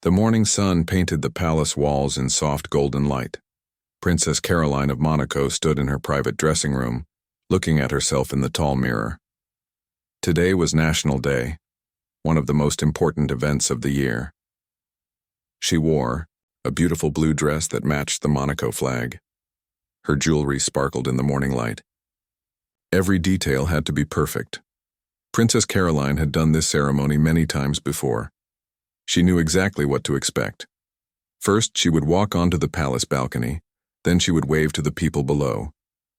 The morning sun painted the palace walls in soft golden light. Princess Caroline of Monaco stood in her private dressing room, looking at herself in the tall mirror. Today was National Day, one of the most important events of the year. She wore a beautiful blue dress that matched the Monaco flag. Her jewelry sparkled in the morning light. Every detail had to be perfect. Princess Caroline had done this ceremony many times before. She knew exactly what to expect. First, she would walk onto the palace balcony, then she would wave to the people below.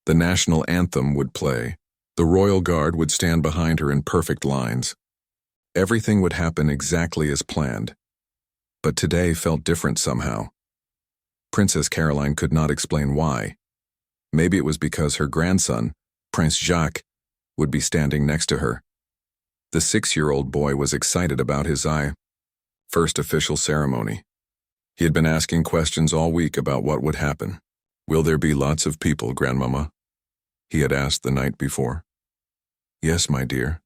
The national anthem would play. The royal guard would stand behind her in perfect lines. Everything would happen exactly as planned. But today felt different somehow. Princess Caroline could not explain why. Maybe it was because her grandson, Prince Jacques, would be standing next to her. The 6-year-old boy was excited about his first official ceremony. He had been asking questions all week about what would happen. "Will there be lots of people, Grandmama?" he had asked the night before. "Yes, my dear,"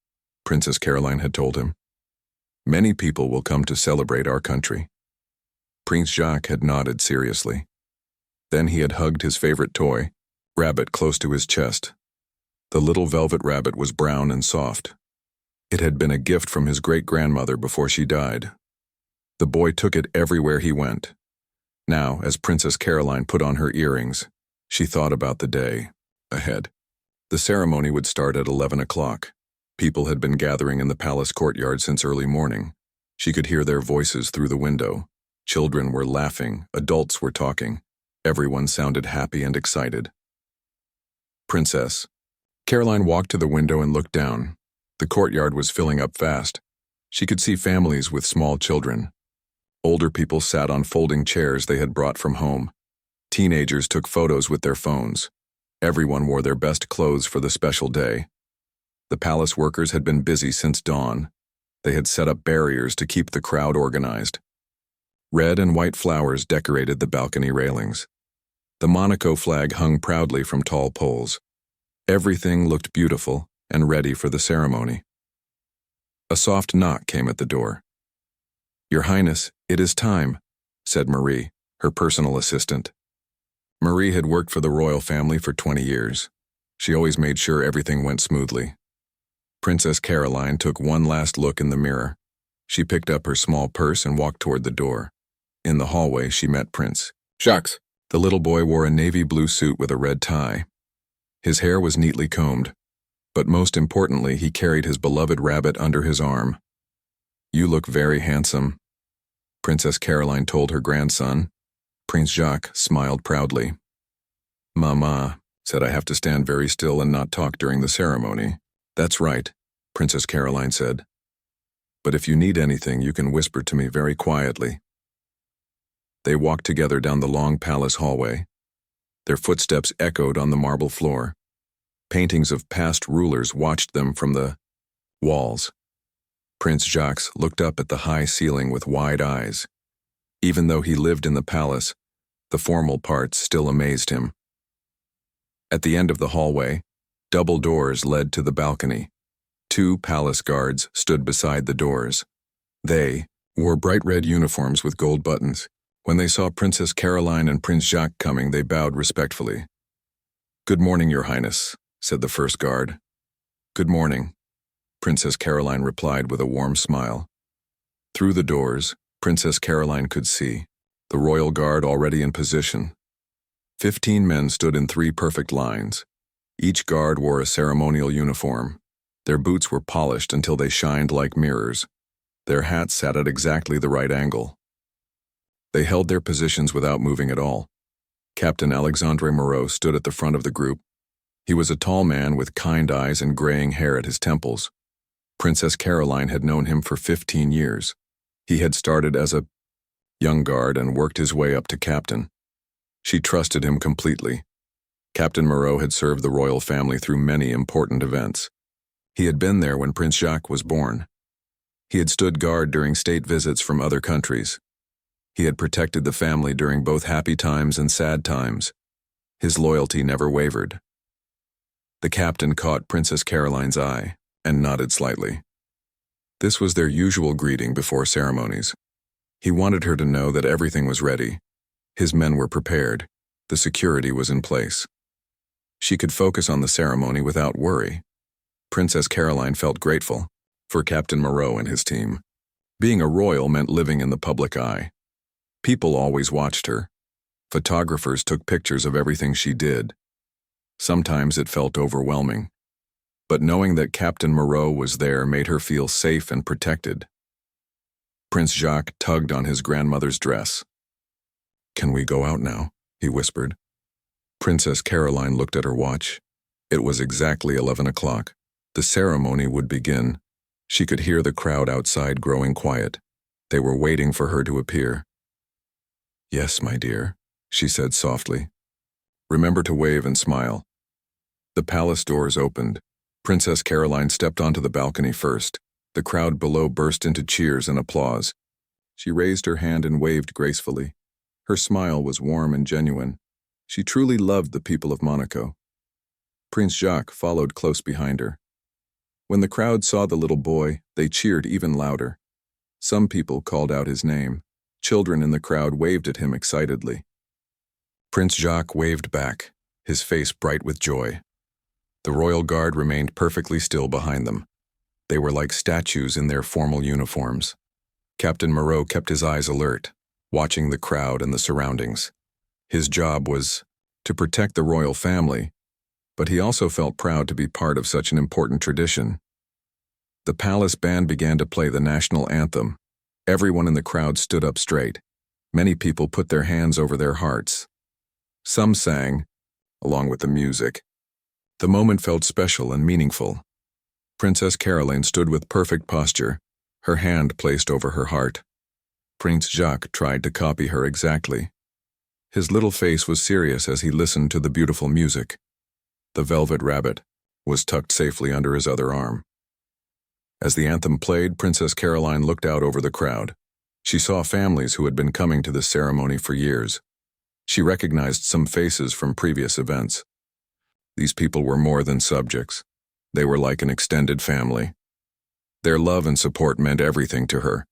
Princess Caroline had told him. "Many people will come to celebrate our country." Prince Jacques had nodded seriously. Then he had hugged his favorite toy, Rabbit, close to his chest. The little velvet rabbit was brown and soft. It had been a gift from his great-grandmother before she died. The boy took it everywhere he went. Now, as Princess Caroline put on her earrings, she thought about the day ahead. The ceremony would start at 11 o'clock. People had been gathering in the palace courtyard since early morning. She could hear their voices through the window. Children were laughing, adults were talking. Everyone sounded happy and excited. Princess. Caroline walked to the window and looked down. The courtyard was filling up fast. She could see families with small children. Older people sat on folding chairs they had brought from home. Teenagers took photos with their phones. Everyone wore their best clothes for the special day. The palace workers had been busy since dawn. They had set up barriers to keep the crowd organized. Red and white flowers decorated the balcony railings. The Monaco flag hung proudly from tall poles. Everything looked beautiful and ready for the ceremony. A soft knock came at the door. "Your Highness, it is time," said Marie, her personal assistant. Marie had worked for the royal family for 20 years. She always made sure everything went smoothly. Princess Caroline took one last look in the mirror. She picked up her small purse and walked toward the door. In the hallway, she met Prince Jacques. The little boy wore a navy blue suit with a red tie. His hair was neatly combed, but most importantly, he carried his beloved rabbit under his arm. "You look very handsome," Princess Caroline told her grandson. Prince Jacques smiled proudly. "Mama said I have to stand very still and not talk during the ceremony." "That's right," Princess Caroline said. "But if you need anything, you can whisper to me very quietly." They walked together down the long palace hallway. Their footsteps echoed on the marble floor. Paintings of past rulers watched them from the walls. Prince Jacques looked up at the high ceiling with wide eyes. Even though he lived in the palace, the formal parts still amazed him. At the end of the hallway, double doors led to the balcony. 2 palace guards stood beside the doors. They wore bright red uniforms with gold buttons. When they saw Princess Caroline and Prince Jacques coming, they bowed respectfully. "Good morning, Your Highness," said the first guard. "Good morning," Princess Caroline replied with a warm smile. Through the doors, Princess Caroline could see the royal guard already in position. 15 men stood in 3 perfect lines. Each guard wore a ceremonial uniform. Their boots were polished until they shined like mirrors. Their hats sat at exactly the right angle. They held their positions without moving at all. Captain Alexandre Moreau stood at the front of the group. He was a tall man with kind eyes and graying hair at his temples. Princess Caroline had known him for 15 years. He had started as a young guard and worked his way up to captain. She trusted him completely. Captain Moreau had served the royal family through many important events. He had been there when Prince Jacques was born. He had stood guard during state visits from other countries. He had protected the family during both happy times and sad times. His loyalty never wavered. The captain caught Princess Caroline's eye and nodded slightly. This was their usual greeting before ceremonies. He wanted her to know that everything was ready. His men were prepared. The security was in place. She could focus on the ceremony without worry. Princess Caroline felt grateful for Captain Moreau and his team. Being a royal meant living in the public eye. People always watched her. Photographers took pictures of everything she did. Sometimes it felt overwhelming. But knowing that Captain Moreau was there made her feel safe and protected. Prince Jacques tugged on his grandmother's dress. "Can we go out now?" he whispered. Princess Caroline looked at her watch. It was exactly 11 o'clock. The ceremony would begin. She could hear the crowd outside growing quiet. They were waiting for her to appear. "Yes, my dear," she said softly. "Remember to wave and smile." The palace doors opened. Princess Caroline stepped onto the balcony first. The crowd below burst into cheers and applause. She raised her hand and waved gracefully. Her smile was warm and genuine. She truly loved the people of Monaco. Prince Jacques followed close behind her. When the crowd saw the little boy, they cheered even louder. Some people called out his name. Children in the crowd waved at him excitedly. Prince Jacques waved back, his face bright with joy. The royal guard remained perfectly still behind them. They were like statues in their formal uniforms. Captain Moreau kept his eyes alert, watching the crowd and the surroundings. His job was to protect the royal family, but he also felt proud to be part of such an important tradition. The palace band began to play the national anthem. Everyone in the crowd stood up straight. Many people put their hands over their hearts. Some sang, along with the music. The moment felt special and meaningful. Princess Caroline stood with perfect posture, her hand placed over her heart. Prince Jacques tried to copy her exactly. His little face was serious as he listened to the beautiful music. The velvet rabbit was tucked safely under his other arm. As the anthem played, Princess Caroline looked out over the crowd. She saw families who had been coming to this ceremony for years. She recognized some faces from previous events. These people were more than subjects. They were like an extended family. Their love and support meant everything to her.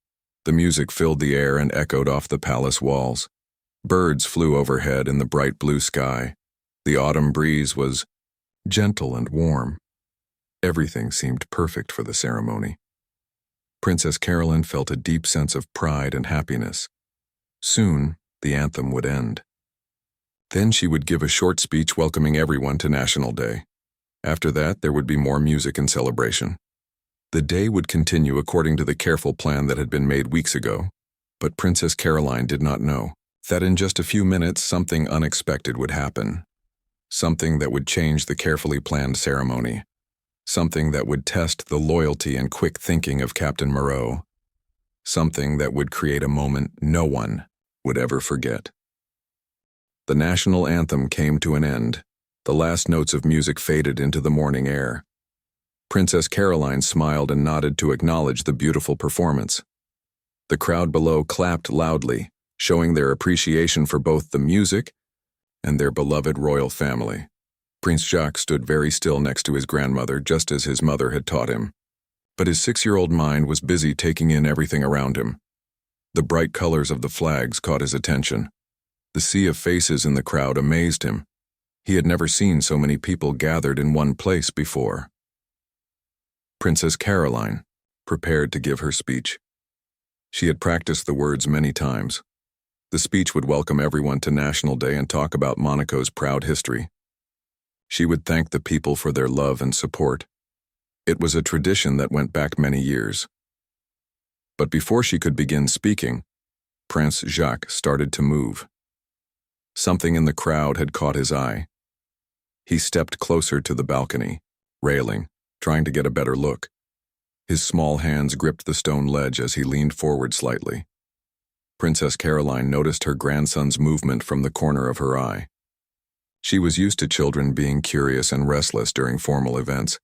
The music filled the air and echoed off the palace walls. Birds flew overhead in the bright blue sky. The autumn breeze was gentle and warm. Everything seemed perfect for the ceremony. Princess Caroline felt a deep sense of pride and happiness. Soon, the anthem would end. Then she would give a short speech welcoming everyone to National Day. After that, there would be more music and celebration. The day would continue according to the careful plan that had been made weeks ago, but Princess Caroline did not know that in just a few minutes something unexpected would happen. Something that would change the carefully planned ceremony. Something that would test the loyalty and quick thinking of Captain Moreau. Something that would create a moment no one would ever forget. The national anthem came to an end. The last notes of music faded into the morning air. Princess Caroline smiled and nodded to acknowledge the beautiful performance. The crowd below clapped loudly, showing their appreciation for both the music and their beloved royal family. Prince Jacques stood very still next to his grandmother, just as his mother had taught him. But his 6-year-old mind was busy taking in everything around him. The bright colors of the flags caught his attention. The sea of faces in the crowd amazed him. He had never seen so many people gathered in one place before. Princess Caroline prepared to give her speech. She had practiced the words many times. The speech would welcome everyone to National Day and talk about Monaco's proud history. She would thank the people for their love and support. It was a tradition that went back many years. But before she could begin speaking, Prince Jacques started to move. Something in the crowd had caught his eye. He stepped closer to the balcony, railing, trying to get a better look. His small hands gripped the stone ledge as he leaned forward slightly. Princess Caroline noticed her grandson's movement from the corner of her eye. She was used to children being curious and restless during formal events.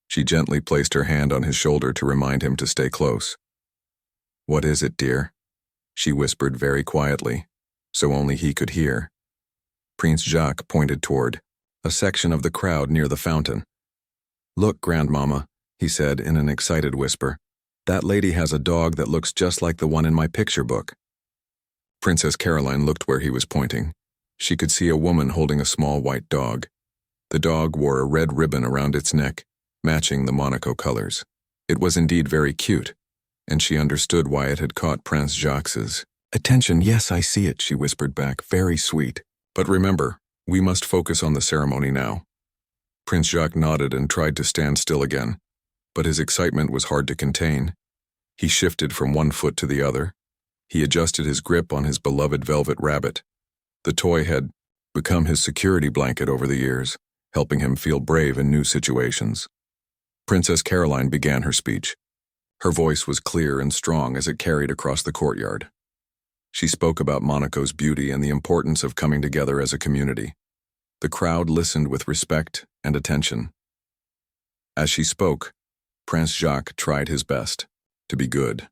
She gently placed her hand on his shoulder to remind him to stay close. "What is it, dear?" she whispered very quietly, so only he could hear. Prince Jacques pointed toward a section of the crowd near the fountain. "Look, Grandmama," he said in an excited whisper. "That lady has a dog that looks just like the one in my picture book." Princess Caroline looked where he was pointing. She could see a woman holding a small white dog. The dog wore a red ribbon around its neck, matching the Monaco colors. It was indeed very cute, and she understood why it had caught Prince Jacques' attention. "Yes, I see it," she whispered back, "very sweet. But remember, we must focus on the ceremony now." Prince Jacques nodded and tried to stand still again, but his excitement was hard to contain. He shifted from one foot to the other. He adjusted his grip on his beloved velvet rabbit. The toy had become his security blanket over the years, helping him feel brave in new situations. Princess Caroline began her speech. Her voice was clear and strong as it carried across the courtyard. She spoke about Monaco's beauty and the importance of coming together as a community. The crowd listened with respect and attention. As she spoke, Prince Jacques tried his best to be good.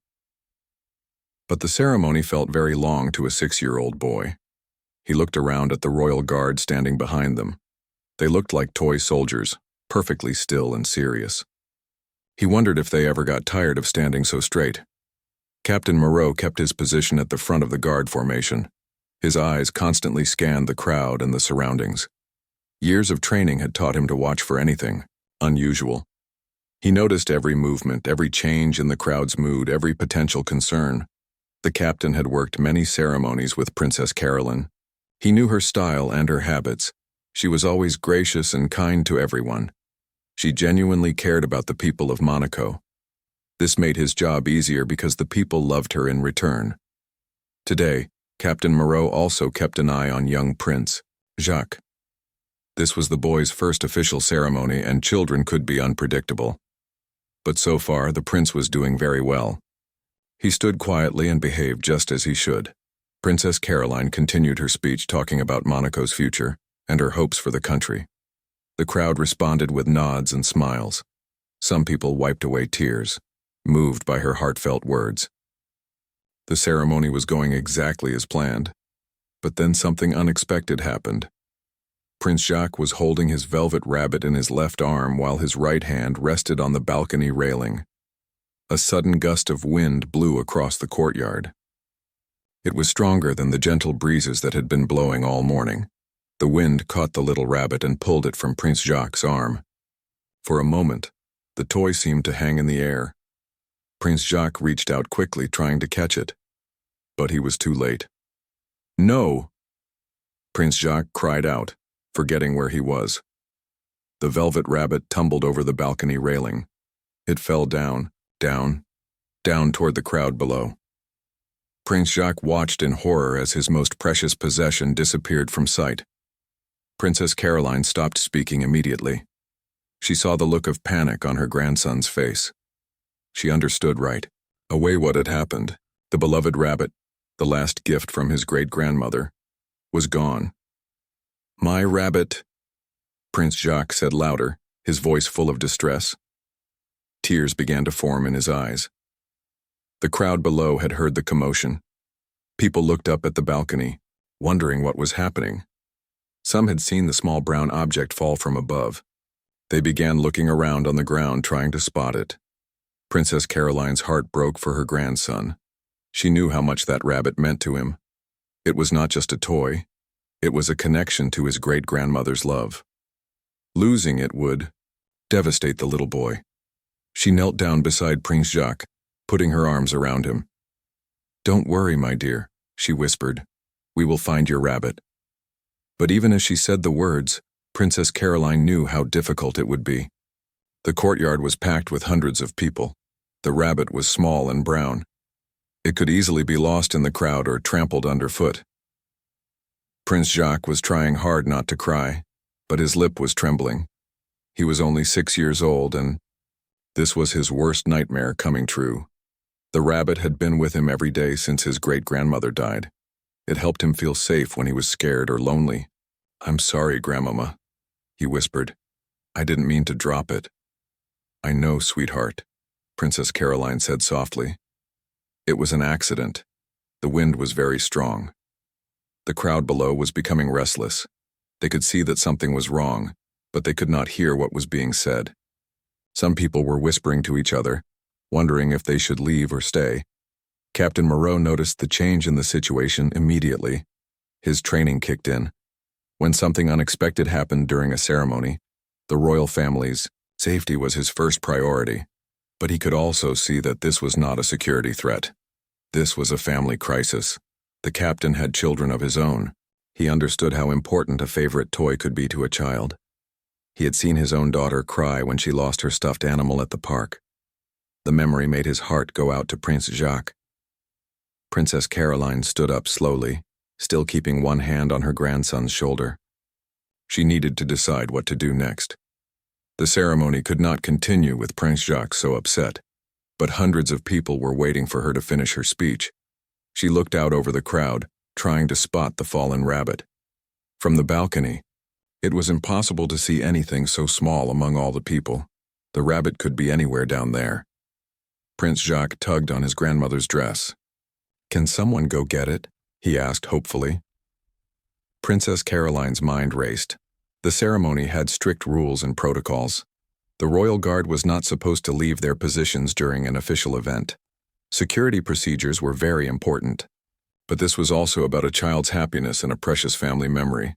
But the ceremony felt very long to a 6-year-old boy. He looked around at the royal guard standing behind them. They looked like toy soldiers, perfectly still and serious. He wondered if they ever got tired of standing so straight. Captain Moreau kept his position at the front of the guard formation. His eyes constantly scanned the crowd and the surroundings. Years of training had taught him to watch for anything unusual. He noticed every movement, every change in the crowd's mood, every potential concern. The captain had worked many ceremonies with Princess Caroline. He knew her style and her habits. She was always gracious and kind to everyone. She genuinely cared about the people of Monaco. This made his job easier because the people loved her in return. Today, Captain Moreau also kept an eye on young Prince Jacques. This was the boy's first official ceremony, and children could be unpredictable. But so far, the prince was doing very well. He stood quietly and behaved just as he should. Princess Caroline continued her speech talking about Monaco's future and her hopes for the country. The crowd responded with nods and smiles. Some people wiped away tears, moved by her heartfelt words. The ceremony was going exactly as planned, but then something unexpected happened. Prince Jacques was holding his velvet rabbit in his left arm while his right hand rested on the balcony railing. A sudden gust of wind blew across the courtyard. It was stronger than the gentle breezes that had been blowing all morning. The wind caught the little rabbit and pulled it from Prince Jacques' arm. For a moment, the toy seemed to hang in the air. Prince Jacques reached out quickly, trying to catch it. But he was too late. "No!" Prince Jacques cried out, forgetting where he was. The velvet rabbit tumbled over the balcony railing. It fell down toward the crowd below. Prince Jacques watched in horror as his most precious possession disappeared from sight. Princess Caroline stopped speaking immediately. She saw the look of panic on her grandson's face. She understood right away what had happened. The beloved rabbit, the last gift from his great-grandmother, was gone. "My rabbit," Prince Jacques said louder, his voice full of distress. Tears began to form in his eyes. The crowd below had heard the commotion. People looked up at the balcony, wondering what was happening. Some had seen the small brown object fall from above. They began looking around on the ground, trying to spot it. Princess Caroline's heart broke for her grandson. She knew how much that rabbit meant to him. It was not just a toy. It was a connection to his great-grandmother's love. Losing it would devastate the little boy. She knelt down beside Prince Jacques, putting her arms around him. "Don't worry, my dear," she whispered. "We will find your rabbit." But even as she said the words, Princess Caroline knew how difficult it would be. The courtyard was packed with hundreds of people. The rabbit was small and brown. It could easily be lost in the crowd or trampled underfoot. Prince Jacques was trying hard not to cry, but his lip was trembling. He was only 6 years old, and this was his worst nightmare coming true. The rabbit had been with him every day since his great-grandmother died. It helped him feel safe when he was scared or lonely. "I'm sorry, Grandmama," he whispered. "I didn't mean to drop it." "I know, sweetheart," Princess Caroline said softly. "It was an accident. The wind was very strong." The crowd below was becoming restless. They could see that something was wrong, but they could not hear what was being said. Some people were whispering to each other, wondering if they should leave or stay. Captain Moreau noticed the change in the situation immediately. His training kicked in. When something unexpected happened during a ceremony, the royal family's safety was his first priority. But he could also see that this was not a security threat. This was a family crisis. The captain had children of his own. He understood how important a favorite toy could be to a child. He had seen his own daughter cry when she lost her stuffed animal at the park. The memory made his heart go out to Prince Jacques. Princess Caroline stood up slowly, still keeping one hand on her grandson's shoulder. She needed to decide what to do next. The ceremony could not continue with Prince Jacques so upset, but hundreds of people were waiting for her to finish her speech. She looked out over the crowd, trying to spot the fallen rabbit. From the balcony, it was impossible to see anything so small among all the people. The rabbit could be anywhere down there. Prince Jacques tugged on his grandmother's dress. "Can someone go get it?" he asked hopefully. Princess Caroline's mind raced. The ceremony had strict rules and protocols. The royal guard was not supposed to leave their positions during an official event. Security procedures were very important. But this was also about a child's happiness and a precious family memory.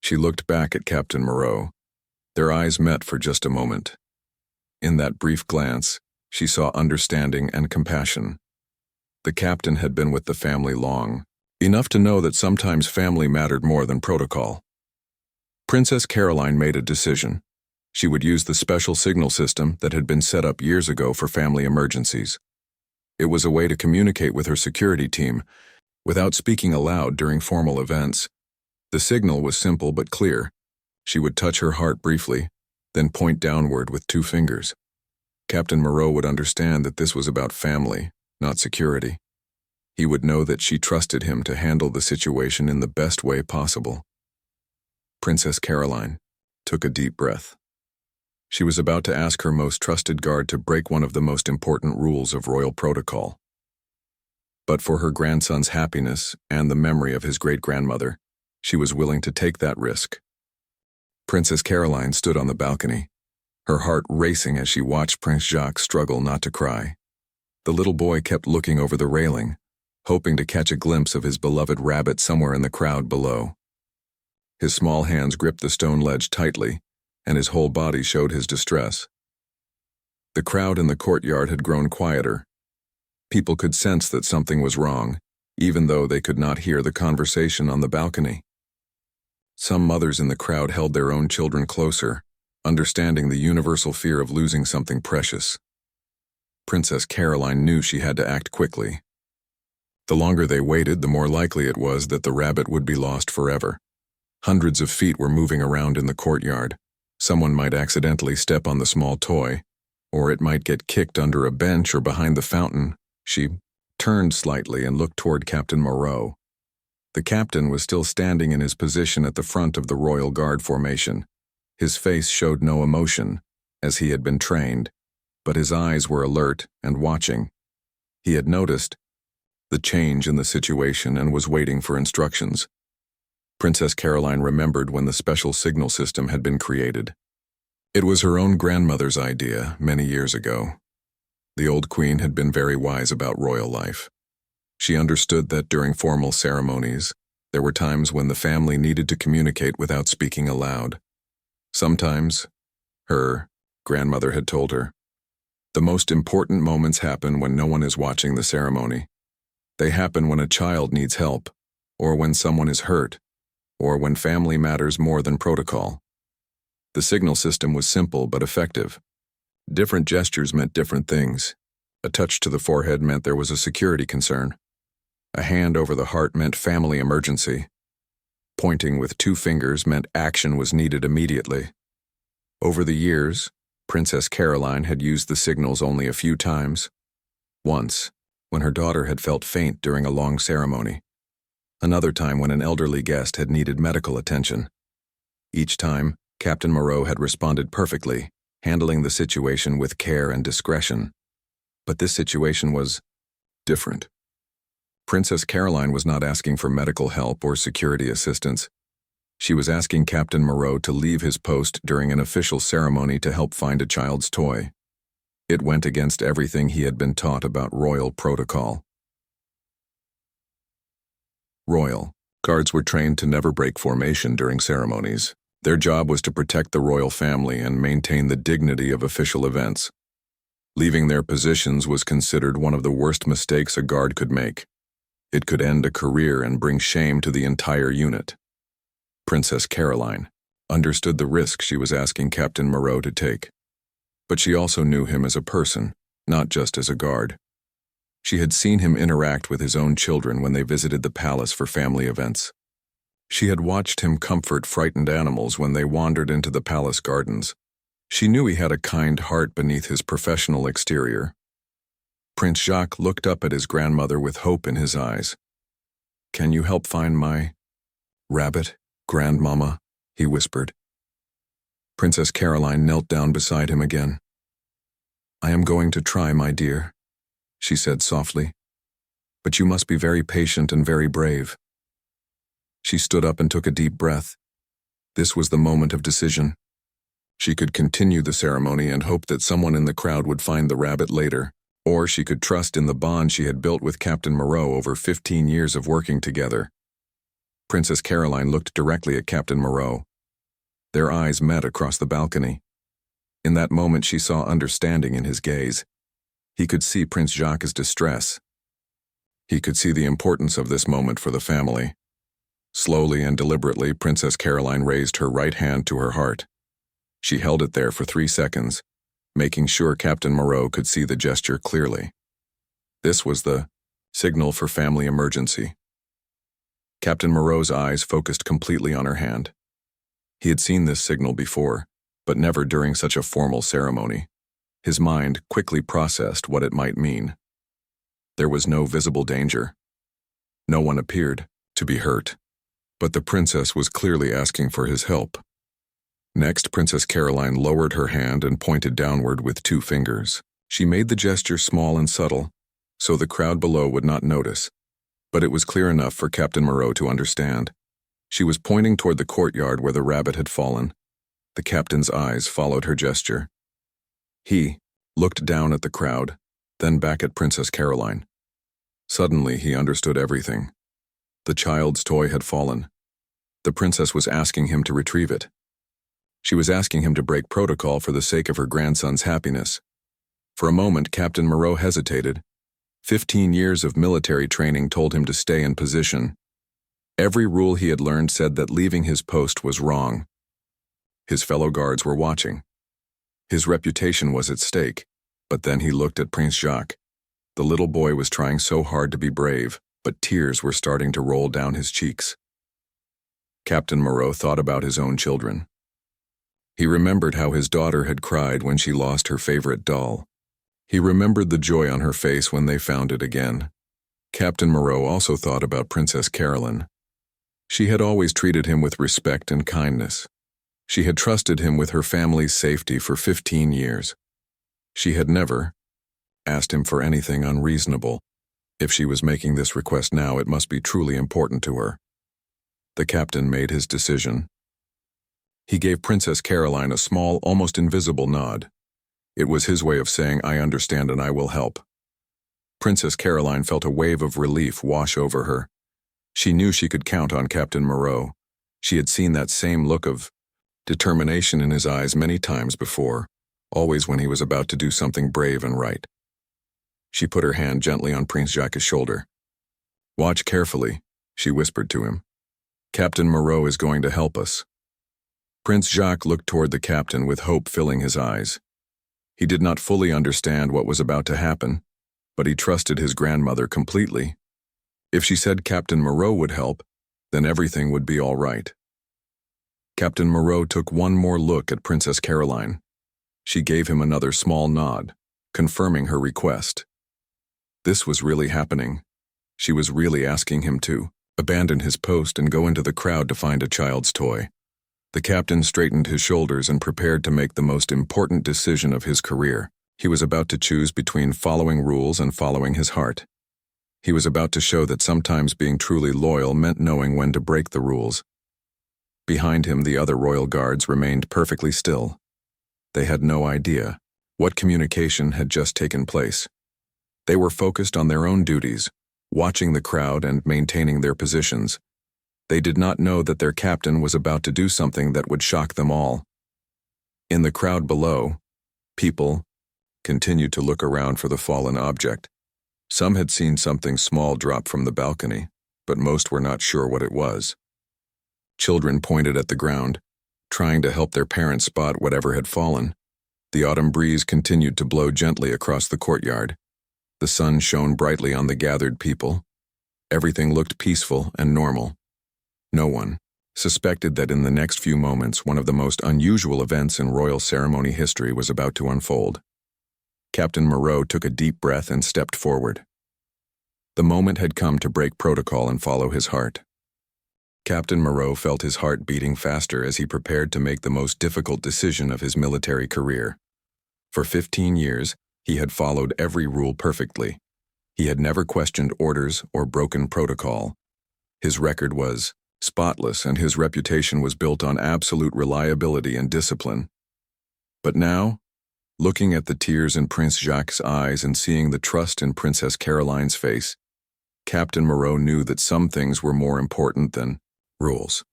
She looked back at Captain Moreau. Their eyes met for just a moment. In that brief glance, she saw understanding and compassion. The captain had been with the family long, enough to know that sometimes family mattered more than protocol. Princess Caroline made a decision. She would use the special signal system that had been set up years ago for family emergencies. It was a way to communicate with her security team without speaking aloud during formal events. The signal was simple but clear. She would touch her heart briefly, then point downward with 2 fingers. Captain Moreau would understand that this was about family, not security. He would know that she trusted him to handle the situation in the best way possible. Princess Caroline took a deep breath. She was about to ask her most trusted guard to break one of the most important rules of royal protocol. But for her grandson's happiness and the memory of his great-grandmother, she was willing to take that risk. Princess Caroline stood on the balcony, her heart racing as she watched Prince Jacques struggle not to cry. The little boy kept looking over the railing, hoping to catch a glimpse of his beloved rabbit somewhere in the crowd below. His small hands gripped the stone ledge tightly, and his whole body showed his distress. The crowd in the courtyard had grown quieter. People could sense that something was wrong, even though they could not hear the conversation on the balcony. Some mothers in the crowd held their own children closer, understanding the universal fear of losing something precious. Princess Caroline knew she had to act quickly. The longer they waited, the more likely it was that the rabbit would be lost forever. Hundreds of feet were moving around in the courtyard. Someone might accidentally step on the small toy, or it might get kicked under a bench or behind the fountain. She turned slightly and looked toward Captain Moreau. The captain was still standing in his position at the front of the Royal Guard formation. His face showed no emotion, as he had been trained, but his eyes were alert and watching. He had noticed the change in the situation and was waiting for instructions. Princess Caroline remembered when the special signal system had been created. It was her own grandmother's idea many years ago. The old queen had been very wise about royal life. She understood that during formal ceremonies, there were times when the family needed to communicate without speaking aloud. Sometimes, her grandmother had told her, the most important moments happen when no one is watching the ceremony. They happen when a child needs help, or when someone is hurt, or when family matters more than protocol. The signal system was simple but effective. Different gestures meant different things. A touch to the forehead meant there was a security concern. A hand over the heart meant family emergency. Pointing with 2 fingers meant action was needed immediately. Over the years, Princess Caroline had used the signals only a few times. Once, when her daughter had felt faint during a long ceremony. Another time when an elderly guest had needed medical attention. Each time, Captain Moreau had responded perfectly, handling the situation with care and discretion. But this situation was different. Princess Caroline was not asking for medical help or security assistance. She was asking Captain Moreau to leave his post during an official ceremony to help find a child's toy. It went against everything he had been taught about royal protocol. Royal guards were trained to never break formation during ceremonies. Their job was to protect the royal family and maintain the dignity of official events. Leaving their positions was considered one of the worst mistakes a guard could make. It could end a career and bring shame to the entire unit. Princess Caroline understood the risk she was asking Captain Moreau to take. But she also knew him as a person, not just as a guard. She had seen him interact with his own children when they visited the palace for family events. She had watched him comfort frightened animals when they wandered into the palace gardens. She knew he had a kind heart beneath his professional exterior. Prince Jacques looked up at his grandmother with hope in his eyes. "Can you help find my rabbit, grandmama?" he whispered. Princess Caroline knelt down beside him again. "I am going to try, my dear," she said softly. "But you must be very patient and very brave." She stood up and took a deep breath. This was the moment of decision. She could continue the ceremony and hope that someone in the crowd would find the rabbit later, or she could trust in the bond she had built with Captain Moreau over 15 years of working together. Princess Caroline looked directly at Captain Moreau. Their eyes met across the balcony. In that moment she saw understanding in his gaze. He could see Prince Jacques' distress. He could see the importance of this moment for the family. Slowly and deliberately, Princess Caroline raised her right hand to her heart. She held it there for 3 seconds, making sure Captain Moreau could see the gesture clearly. This was the signal for family emergency. Captain Moreau's eyes focused completely on her hand. He had seen this signal before, but never during such a formal ceremony. His mind quickly processed what it might mean. There was no visible danger. No one appeared to be hurt, but the princess was clearly asking for his help. Next, Princess Caroline lowered her hand and pointed downward with 2 fingers. She made the gesture small and subtle, so the crowd below would not notice, but it was clear enough for Captain Moreau to understand. She was pointing toward the courtyard where the rabbit had fallen. The captain's eyes followed her gesture. He looked down at the crowd, then back at Princess Caroline. Suddenly, he understood everything. The child's toy had fallen. The princess was asking him to retrieve it. She was asking him to break protocol for the sake of her grandson's happiness. For a moment, Captain Moreau hesitated. 15 years of military training told him to stay in position. Every rule he had learned said that leaving his post was wrong. His fellow guards were watching. His reputation was at stake, but then he looked at Prince Jacques. The little boy was trying so hard to be brave, but tears were starting to roll down his cheeks. Captain Moreau thought about his own children. He remembered how his daughter had cried when she lost her favorite doll. He remembered the joy on her face when they found it again. Captain Moreau also thought about Princess Caroline. She had always treated him with respect and kindness. She had trusted him with her family's safety for 15 years. She had never asked him for anything unreasonable. If she was making this request now, it must be truly important to her. The captain made his decision. He gave Princess Caroline a small, almost invisible nod. It was his way of saying, "I understand and I will help." Princess Caroline felt a wave of relief wash over her. She knew she could count on Captain Moreau. She had seen that same look of determination in his eyes many times before, always when he was about to do something brave and right. She put her hand gently on Prince Jacques' shoulder. "Watch carefully," she whispered to him. "Captain Moreau is going to help us." Prince Jacques looked toward the captain with hope filling his eyes. He did not fully understand what was about to happen, but he trusted his grandmother completely. If she said Captain Moreau would help, then everything would be all right. Captain Moreau took one more look at Princess Caroline. She gave him another small nod, confirming her request. This was really happening. She was really asking him to abandon his post and go into the crowd to find a child's toy. The captain straightened his shoulders and prepared to make the most important decision of his career. He was about to choose between following rules and following his heart. He was about to show that sometimes being truly loyal meant knowing when to break the rules. Behind him, the other royal guards remained perfectly still. They had no idea what communication had just taken place. They were focused on their own duties, watching the crowd and maintaining their positions. They did not know that their captain was about to do something that would shock them all. In the crowd below, people continued to look around for the fallen object. Some had seen something small drop from the balcony, but most were not sure what it was. Children pointed at the ground, trying to help their parents spot whatever had fallen. The autumn breeze continued to blow gently across the courtyard. The sun shone brightly on the gathered people. Everything looked peaceful and normal. No one suspected that in the next few moments one of the most unusual events in royal ceremony history was about to unfold. Captain Moreau took a deep breath and stepped forward. The moment had come to break protocol and follow his heart. Captain Moreau felt his heart beating faster as he prepared to make the most difficult decision of his military career. For 15 years, he had followed every rule perfectly. He had never questioned orders or broken protocol. His record was spotless, and his reputation was built on absolute reliability and discipline. But now, looking at the tears in Prince Jacques' eyes and seeing the trust in Princess Caroline's face, Captain Moreau knew that some things were more important than rules.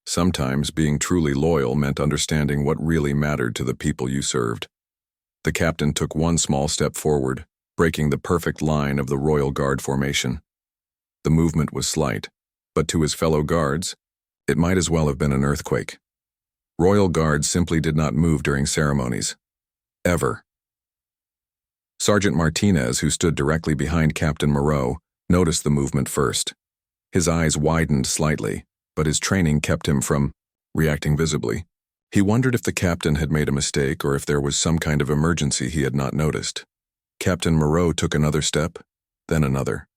Sometimes being truly loyal meant understanding what really mattered to the people you served. The captain took one small step forward, breaking the perfect line of the Royal Guard formation. The movement was slight, but to his fellow guards, it might as well have been an earthquake. Royal Guards simply did not move during ceremonies. Ever. Sergeant Martinez, who stood directly behind Captain Moreau, noticed the movement first. His eyes widened slightly, but his training kept him from reacting visibly. He wondered if the captain had made a mistake or if there was some kind of emergency he had not noticed. Captain Moreau took another step, then another.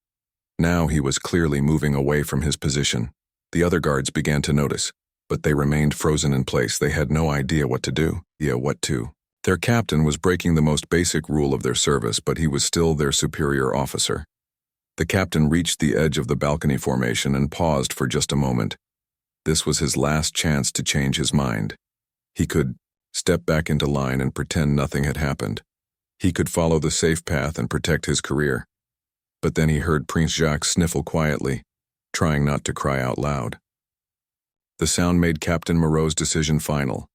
Now he was clearly moving away from his position. The other guards began to notice, but they remained frozen in place. They had no idea what to do. Their captain was breaking the most basic rule of their service, but he was still their superior officer. The captain reached the edge of the balcony formation and paused for just a moment. This was his last chance to change his mind. He could step back into line and pretend nothing had happened. He could follow the safe path and protect his career. But then he heard Prince Jacques sniffle quietly, trying not to cry out loud. The sound made Captain Moreau's decision final.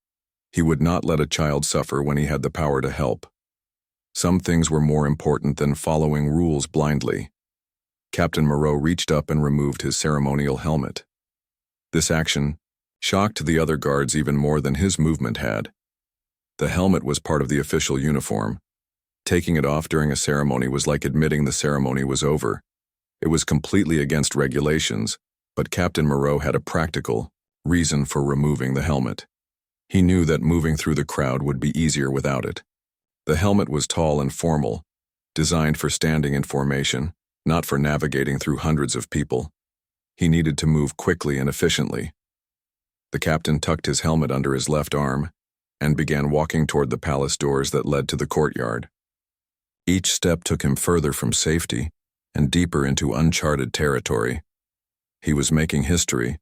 He would not let a child suffer when he had the power to help. Some things were more important than following rules blindly. Captain Moreau reached up and removed his ceremonial helmet. This action shocked the other guards even more than his movement had. The helmet was part of the official uniform. Taking it off during a ceremony was like admitting the ceremony was over. It was completely against regulations, but Captain Moreau had a practical reason for removing the helmet. He knew that moving through the crowd would be easier without it. The helmet was tall and formal, designed for standing in formation, not for navigating through hundreds of people. He needed to move quickly and efficiently. The captain tucked his helmet under his left arm and began walking toward the palace doors that led to the courtyard. Each step took him further from safety and deeper into uncharted territory. He was making history,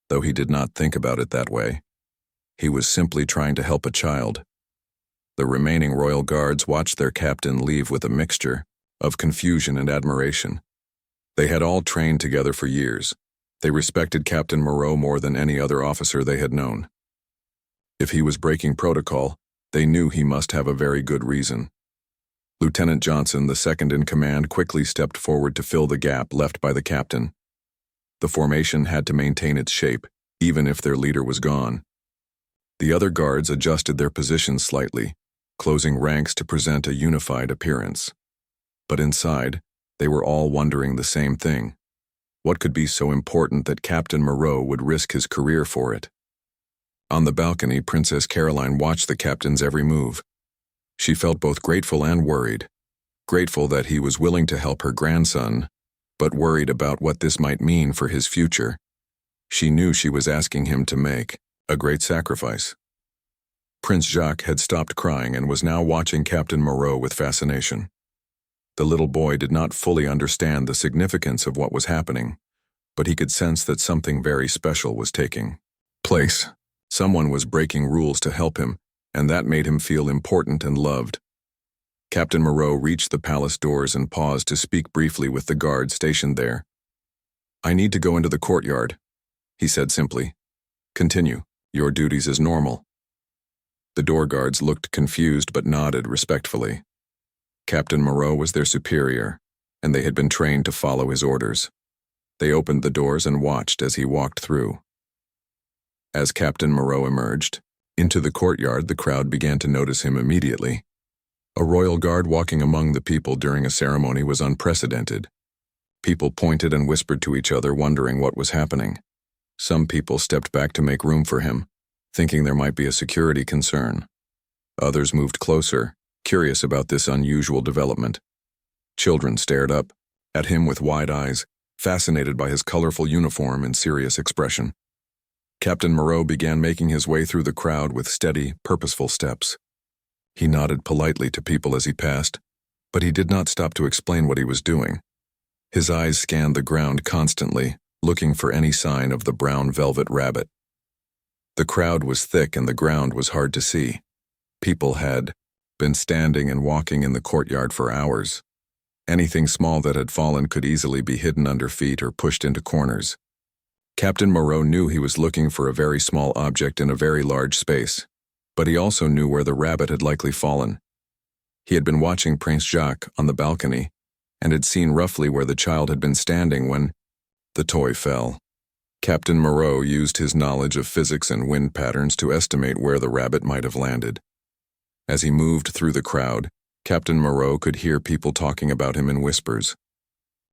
though he did not think about it that way. He was simply trying to help a child. The remaining royal guards watched their captain leave with a mixture of confusion and admiration. They had all trained together for years. They respected Captain Moreau more than any other officer they had known. If he was breaking protocol, they knew he must have a very good reason. Lieutenant Johnson, the second in command, quickly stepped forward to fill the gap left by the captain. The formation had to maintain its shape, even if their leader was gone. The other guards adjusted their positions slightly, closing ranks to present a unified appearance. But inside, they were all wondering the same thing. What could be so important that Captain Moreau would risk his career for it? On the balcony, Princess Caroline watched the captain's every move. She felt both grateful and worried. Grateful that he was willing to help her grandson, but worried about what this might mean for his future. She knew she was asking him to make a great sacrifice. Prince Jacques had stopped crying and was now watching Captain Moreau with fascination. The little boy did not fully understand the significance of what was happening, but he could sense that something very special was taking place. Someone was breaking rules to help him, and that made him feel important and loved. Captain Moreau reached the palace doors and paused to speak briefly with the guard stationed there. "I need to go into the courtyard," he said simply. "Continue your duties as normal." The door guards looked confused but nodded respectfully. Captain Moreau was their superior, and they had been trained to follow his orders. They opened the doors and watched as he walked through. As Captain Moreau emerged into the courtyard, the crowd began to notice him immediately. A royal guard walking among the people during a ceremony was unprecedented. People pointed and whispered to each other, wondering what was happening. Some people stepped back to make room for him, thinking there might be a security concern. Others moved closer, curious about this unusual development. Children stared up at him with wide eyes, fascinated by his colorful uniform and serious expression. Captain Moreau began making his way through the crowd with steady, purposeful steps. He nodded politely to people as he passed, but he did not stop to explain what he was doing. His eyes scanned the ground constantly, looking for any sign of the brown velvet rabbit. The crowd was thick and the ground was hard to see. People had been standing and walking in the courtyard for hours. Anything small that had fallen could easily be hidden under feet or pushed into corners. Captain Moreau knew he was looking for a very small object in a very large space, but he also knew where the rabbit had likely fallen. He had been watching Prince Jacques on the balcony and had seen roughly where the child had been standing when the toy fell. Captain Moreau used his knowledge of physics and wind patterns to estimate where the rabbit might have landed. As he moved through the crowd, Captain Moreau could hear people talking about him in whispers.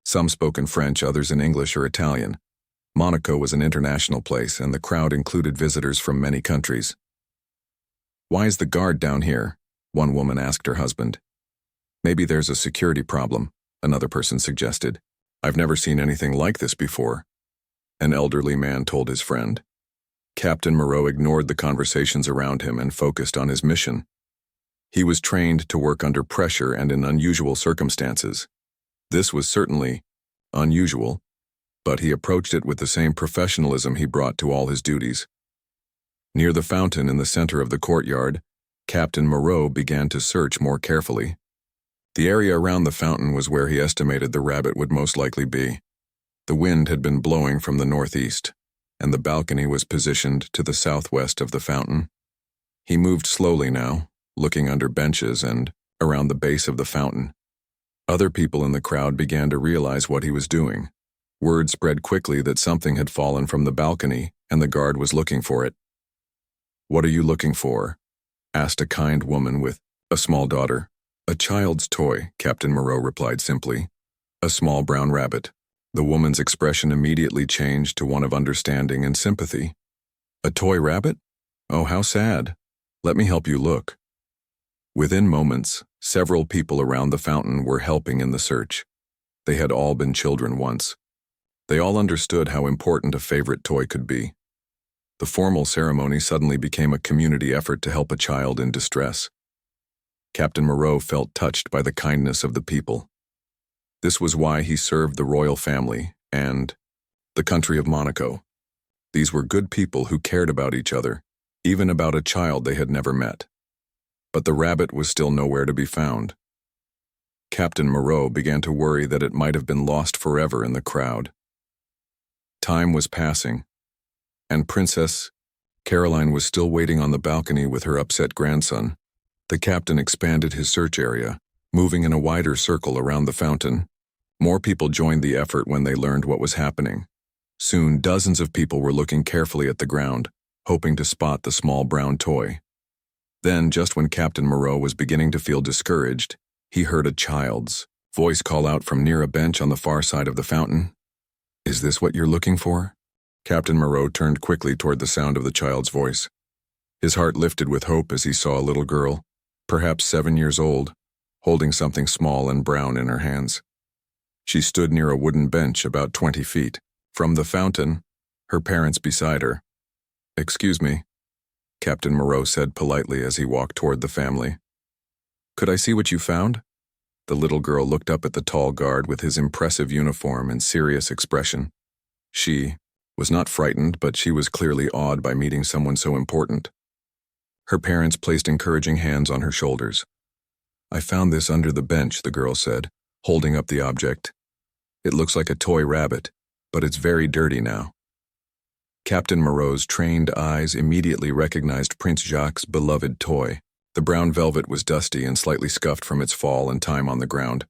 Some spoke in French, others in English or Italian. Monaco was an international place, and the crowd included visitors from many countries. "Why is the guard down here?" one woman asked her husband. "Maybe there's a security problem," another person suggested. "I've never seen anything like this before," an elderly man told his friend. Captain Moreau ignored the conversations around him and focused on his mission. He was trained to work under pressure and in unusual circumstances. This was certainly unusual, but he approached it with the same professionalism he brought to all his duties. Near the fountain in the center of the courtyard, Captain Moreau began to search more carefully. The area around the fountain was where he estimated the rabbit would most likely be. The wind had been blowing from the northeast, and the balcony was positioned to the southwest of the fountain. He moved slowly now, looking under benches and around the base of the fountain. Other people in the crowd began to realize what he was doing. Word spread quickly that something had fallen from the balcony, and the guard was looking for it. "What are you looking for?" asked a kind woman with a small daughter. "A child's toy," Captain Moreau replied simply. "A small brown rabbit." The woman's expression immediately changed to one of understanding and sympathy. "A toy rabbit? Oh, how sad. Let me help you look." Within moments, several people around the fountain were helping in the search. They had all been children once. They all understood how important a favorite toy could be. The formal ceremony suddenly became a community effort to help a child in distress. Captain Moreau felt touched by the kindness of the people. This was why he served the royal family and the country of Monaco. These were good people who cared about each other, even about a child they had never met. But the rabbit was still nowhere to be found. Captain Moreau began to worry that it might have been lost forever in the crowd. Time was passing, and Princess Caroline was still waiting on the balcony with her upset grandson. The captain expanded his search area, moving in a wider circle around the fountain. More people joined the effort when they learned what was happening. Soon, dozens of people were looking carefully at the ground, hoping to spot the small brown toy. Then, just when Captain Moreau was beginning to feel discouraged, he heard a child's voice call out from near a bench on the far side of the fountain. "Is this what you're looking for?" Captain Moreau turned quickly toward the sound of the child's voice. His heart lifted with hope as he saw a little girl, perhaps 7 years old, holding something small and brown in her hands. She stood near a wooden bench about 20 feet from the fountain, her parents beside her. "Excuse me," Captain Moreau said politely as he walked toward the family. "Could I see what you found?" The little girl looked up at the tall guard with his impressive uniform and serious expression. She was not frightened, but she was clearly awed by meeting someone so important. Her parents placed encouraging hands on her shoulders. I found this under the bench, the girl said, holding up the object. It looks like a toy rabbit, but it's very dirty now. Captain Moreau's trained eyes immediately recognized Prince Jacques' beloved toy. The brown velvet was dusty and slightly scuffed from its fall and time on the ground.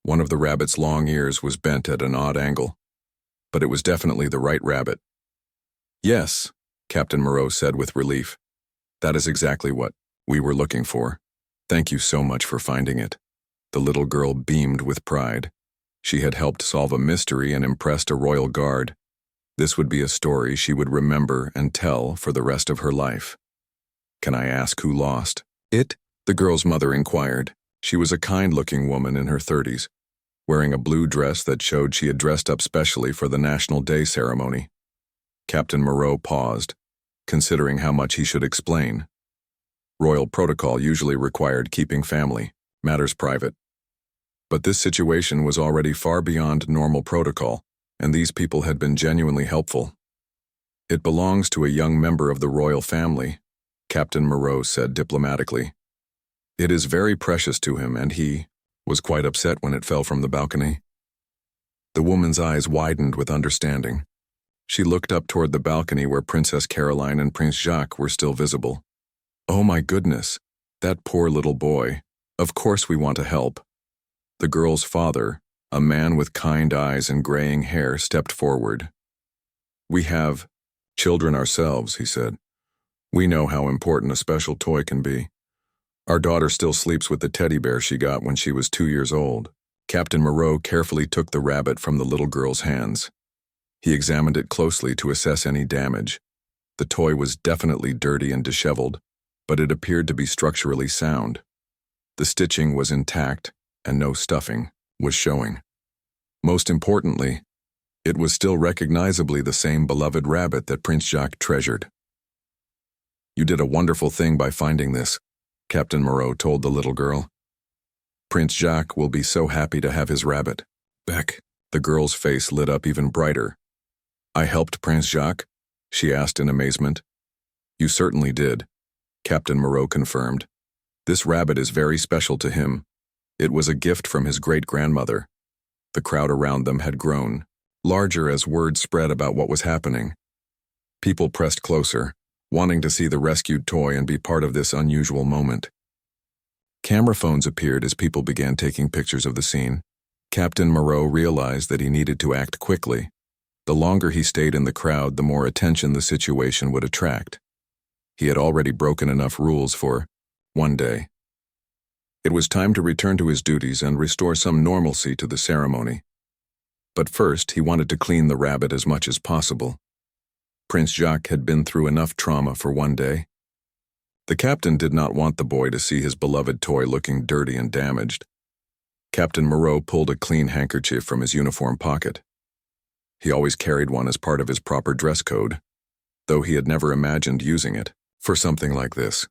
One of the rabbit's long ears was bent at an odd angle, but it was definitely the right rabbit. Yes, Captain Moreau said with relief. That is exactly what we were looking for. Thank you so much for finding it. The little girl beamed with pride. She had helped solve a mystery and impressed a royal guard. This would be a story she would remember and tell for the rest of her life. Can I ask who lost it? The girl's mother inquired. She was a kind-looking woman in her 30s, wearing a blue dress that showed she had dressed up specially for the National Day ceremony. Captain Moreau paused, considering how much he should explain. Royal protocol usually required keeping family matters private. But this situation was already far beyond normal protocol, and these people had been genuinely helpful. It belongs to a young member of the royal family, Captain Moreau said diplomatically. It is very precious to him, and he was quite upset when it fell from the balcony. The woman's eyes widened with understanding. She looked up toward the balcony where Princess Caroline and Prince Jacques were still visible. Oh my goodness, that poor little boy. Of course we want to help. The girl's father, a man with kind eyes and graying hair, stepped forward. We have children ourselves, he said. We know how important a special toy can be. Our daughter still sleeps with the teddy bear she got when she was 2 years old. Captain Moreau carefully took the rabbit from the little girl's hands. He examined it closely to assess any damage. The toy was definitely dirty and disheveled, but it appeared to be structurally sound. The stitching was intact, and no stuffing was showing. Most importantly, it was still recognizably the same beloved rabbit that Prince Jacques treasured. You did a wonderful thing by finding this, Captain Moreau told the little girl. Prince Jacques will be so happy to have his rabbit back. The girl's face lit up even brighter. I helped Prince Jacques? She asked in amazement. You certainly did, Captain Moreau confirmed. This rabbit is very special to him. It was a gift from his great-grandmother. The crowd around them had grown larger as word spread about what was happening. People pressed closer, wanting to see the rescued toy and be part of this unusual moment. Camera phones appeared as people began taking pictures of the scene. Captain Moreau realized that he needed to act quickly. The longer he stayed in the crowd, the more attention the situation would attract. He had already broken enough rules for one day. It was time to return to his duties and restore some normalcy to the ceremony. But first, he wanted to clean the rabbit as much as possible. Prince Jacques had been through enough trauma for one day. The captain did not want the boy to see his beloved toy looking dirty and damaged. Captain Moreau pulled a clean handkerchief from his uniform pocket. He always carried one as part of his proper dress code, though he had never imagined using it for something like this.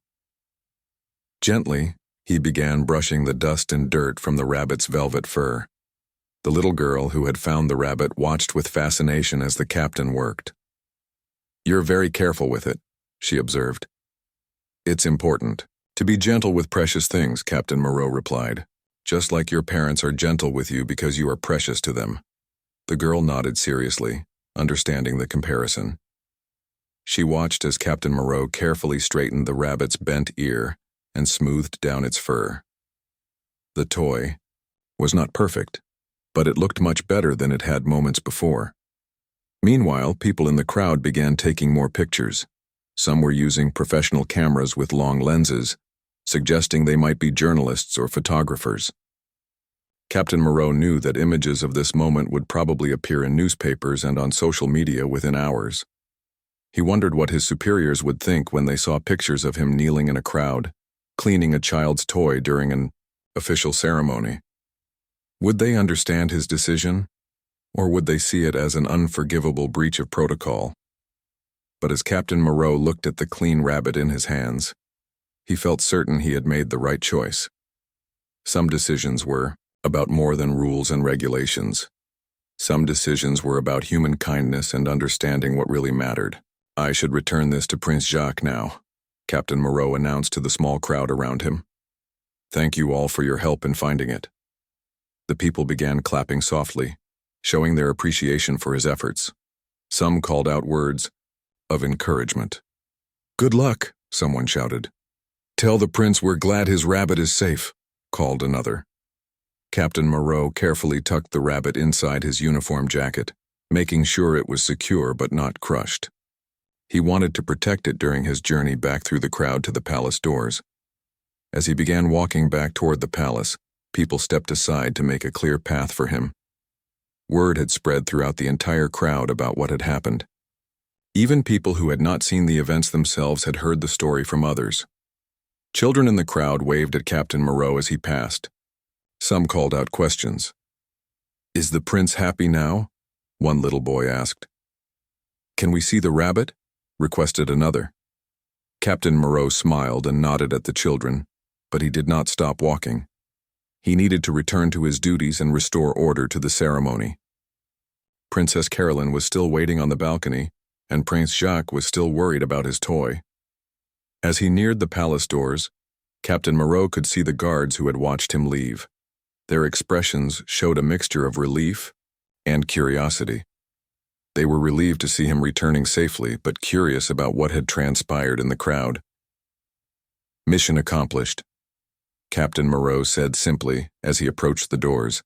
Gently, he began brushing the dust and dirt from the rabbit's velvet fur. The little girl who had found the rabbit watched with fascination as the captain worked. You're very careful with it, she observed. It's important to be gentle with precious things, Captain Moreau replied, just like your parents are gentle with you because you are precious to them. The girl nodded seriously, understanding the comparison. She watched as Captain Moreau carefully straightened the rabbit's bent ear and smoothed down its fur. The toy was not perfect, but it looked much better than it had moments before. Meanwhile, people in the crowd began taking more pictures. Some were using professional cameras with long lenses, suggesting they might be journalists or photographers. Captain Moreau knew that images of this moment would probably appear in newspapers and on social media within hours. He wondered what his superiors would think when they saw pictures of him kneeling in a crowd, cleaning a child's toy during an official ceremony. Would they understand his decision, or would they see it as an unforgivable breach of protocol? But as Captain Moreau looked at the clean rabbit in his hands, he felt certain he had made the right choice. Some decisions were about more than rules and regulations. Some decisions were about human kindness and understanding what really mattered. I should return this to Prince Jacques now, Captain Moreau announced to the small crowd around him. Thank you all for your help in finding it." The people began clapping softly, showing their appreciation for his efforts. Some called out words of encouragement. "Good luck," someone shouted. "Tell the prince we're glad his rabbit is safe," called another. Captain Moreau carefully tucked the rabbit inside his uniform jacket, making sure it was secure but not crushed. He wanted to protect it during his journey back through the crowd to the palace doors. As he began walking back toward the palace, people stepped aside to make a clear path for him. Word had spread throughout the entire crowd about what had happened. Even people who had not seen the events themselves had heard the story from others. Children in the crowd waved at Captain Moreau as he passed. Some called out questions. "Is the prince happy now?" one little boy asked. "Can we see the rabbit?" requested another. Captain Moreau smiled and nodded at the children, but he did not stop walking. He needed to return to his duties and restore order to the ceremony. Princess Caroline was still waiting on the balcony, and Prince Jacques was still worried about his toy. As he neared the palace doors, Captain Moreau could see the guards who had watched him leave. Their expressions showed a mixture of relief and curiosity. They were relieved to see him returning safely, but curious about what had transpired in the crowd. "Mission accomplished," Captain Moreau said simply as he approached the doors.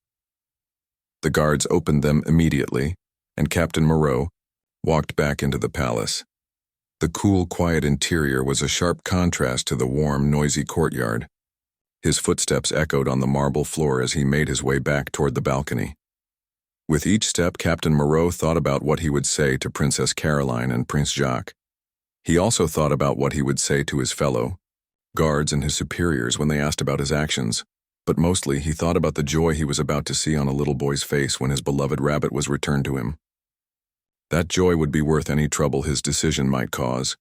The guards opened them immediately, and Captain Moreau walked back into the palace. The cool, quiet interior was a sharp contrast to the warm, noisy courtyard. His footsteps echoed on the marble floor as he made his way back toward the balcony. With each step, Captain Moreau thought about what he would say to Princess Caroline and Prince Jacques. He also thought about what he would say to his fellow guards and his superiors when they asked about his actions, but mostly he thought about the joy he was about to see on a little boy's face when his beloved rabbit was returned to him. That joy would be worth any trouble his decision might cause.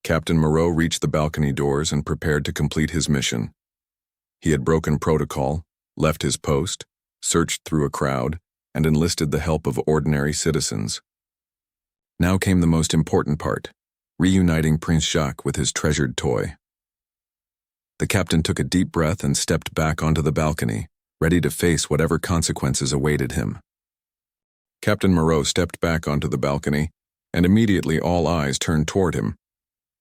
Captain Moreau reached the balcony doors and prepared to complete his mission. He had broken protocol, left his post, searched through a crowd, and enlisted the help of ordinary citizens. Now came the most important part, reuniting Prince Jacques with his treasured toy. The captain took a deep breath and stepped back onto the balcony, ready to face whatever consequences awaited him. Captain Moreau stepped back onto the balcony, and immediately all eyes turned toward him.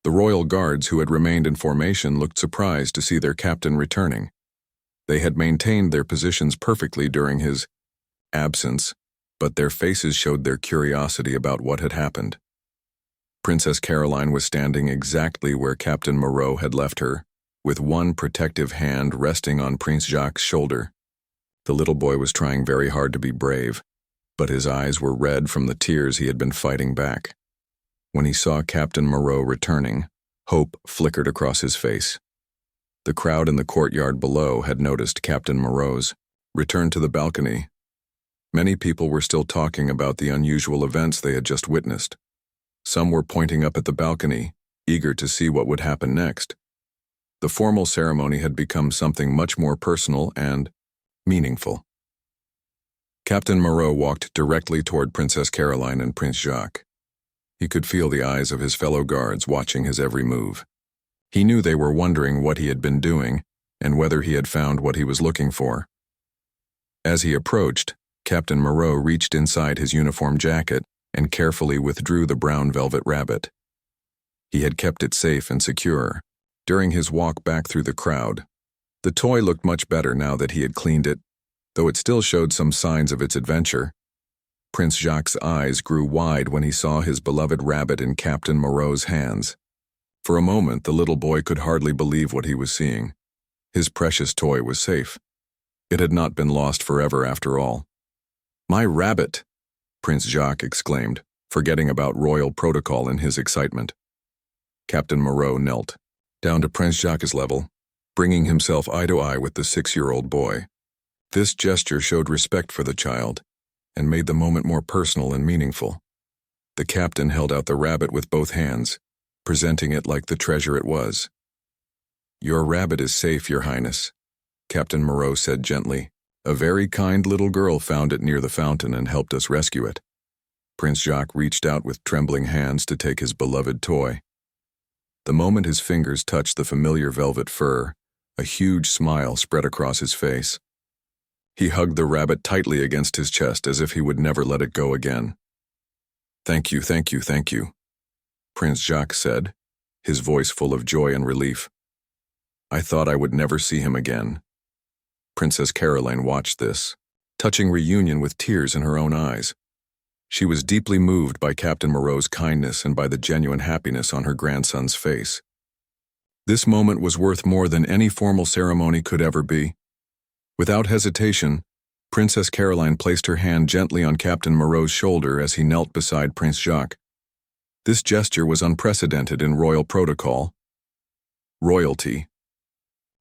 The royal guards who had remained in formation looked surprised to see their captain returning. They had maintained their positions perfectly during his absence, but their faces showed their curiosity about what had happened. Princess Caroline was standing exactly where Captain Moreau had left her, with one protective hand resting on Prince Jacques' shoulder. The little boy was trying very hard to be brave, but his eyes were red from the tears he had been fighting back. When he saw Captain Moreau returning, hope flickered across his face. The crowd in the courtyard below had noticed Captain Moreau's return to the balcony. Many people were still talking about the unusual events they had just witnessed. Some were pointing up at the balcony, eager to see what would happen next. The formal ceremony had become something much more personal and meaningful. Captain Moreau walked directly toward Princess Caroline and Prince Jacques. He could feel the eyes of his fellow guards watching his every move. He knew they were wondering what he had been doing and whether he had found what he was looking for. As he approached, Captain Moreau reached inside his uniform jacket and carefully withdrew the brown velvet rabbit. He had kept it safe and secure. During his walk back through the crowd, the toy looked much better now that he had cleaned it, though it still showed some signs of its adventure. Prince Jacques' eyes grew wide when he saw his beloved rabbit in Captain Moreau's hands. For a moment, the little boy could hardly believe what he was seeing. His precious toy was safe. It had not been lost forever after all. "My rabbit!" Prince Jacques exclaimed, forgetting about royal protocol in his excitement. Captain Moreau knelt down to Prince Jacques' level, bringing himself eye to eye with the 6-year-old boy. This gesture showed respect for the child and made the moment more personal and meaningful. The captain held out the rabbit with both hands, presenting it like the treasure it was. "Your rabbit is safe, Your Highness," Captain Moreau said gently. "A very kind little girl found it near the fountain and helped us rescue it." Prince Jacques reached out with trembling hands to take his beloved toy. The moment his fingers touched the familiar velvet fur, A huge smile spread across his face. He hugged the rabbit tightly against his chest as if he would never let it go again. "Thank you, thank you, thank you," Prince Jacques said, his voice full of joy and relief. "I thought I would never see him again." Princess Caroline watched this, touching reunion with tears in her own eyes. She was deeply moved by Captain Moreau's kindness and by the genuine happiness on her grandson's face. This moment was worth more than any formal ceremony could ever be. Without hesitation, Princess Caroline placed her hand gently on Captain Moreau's shoulder as he knelt beside Prince Jacques. This gesture was unprecedented in royal protocol. Royalty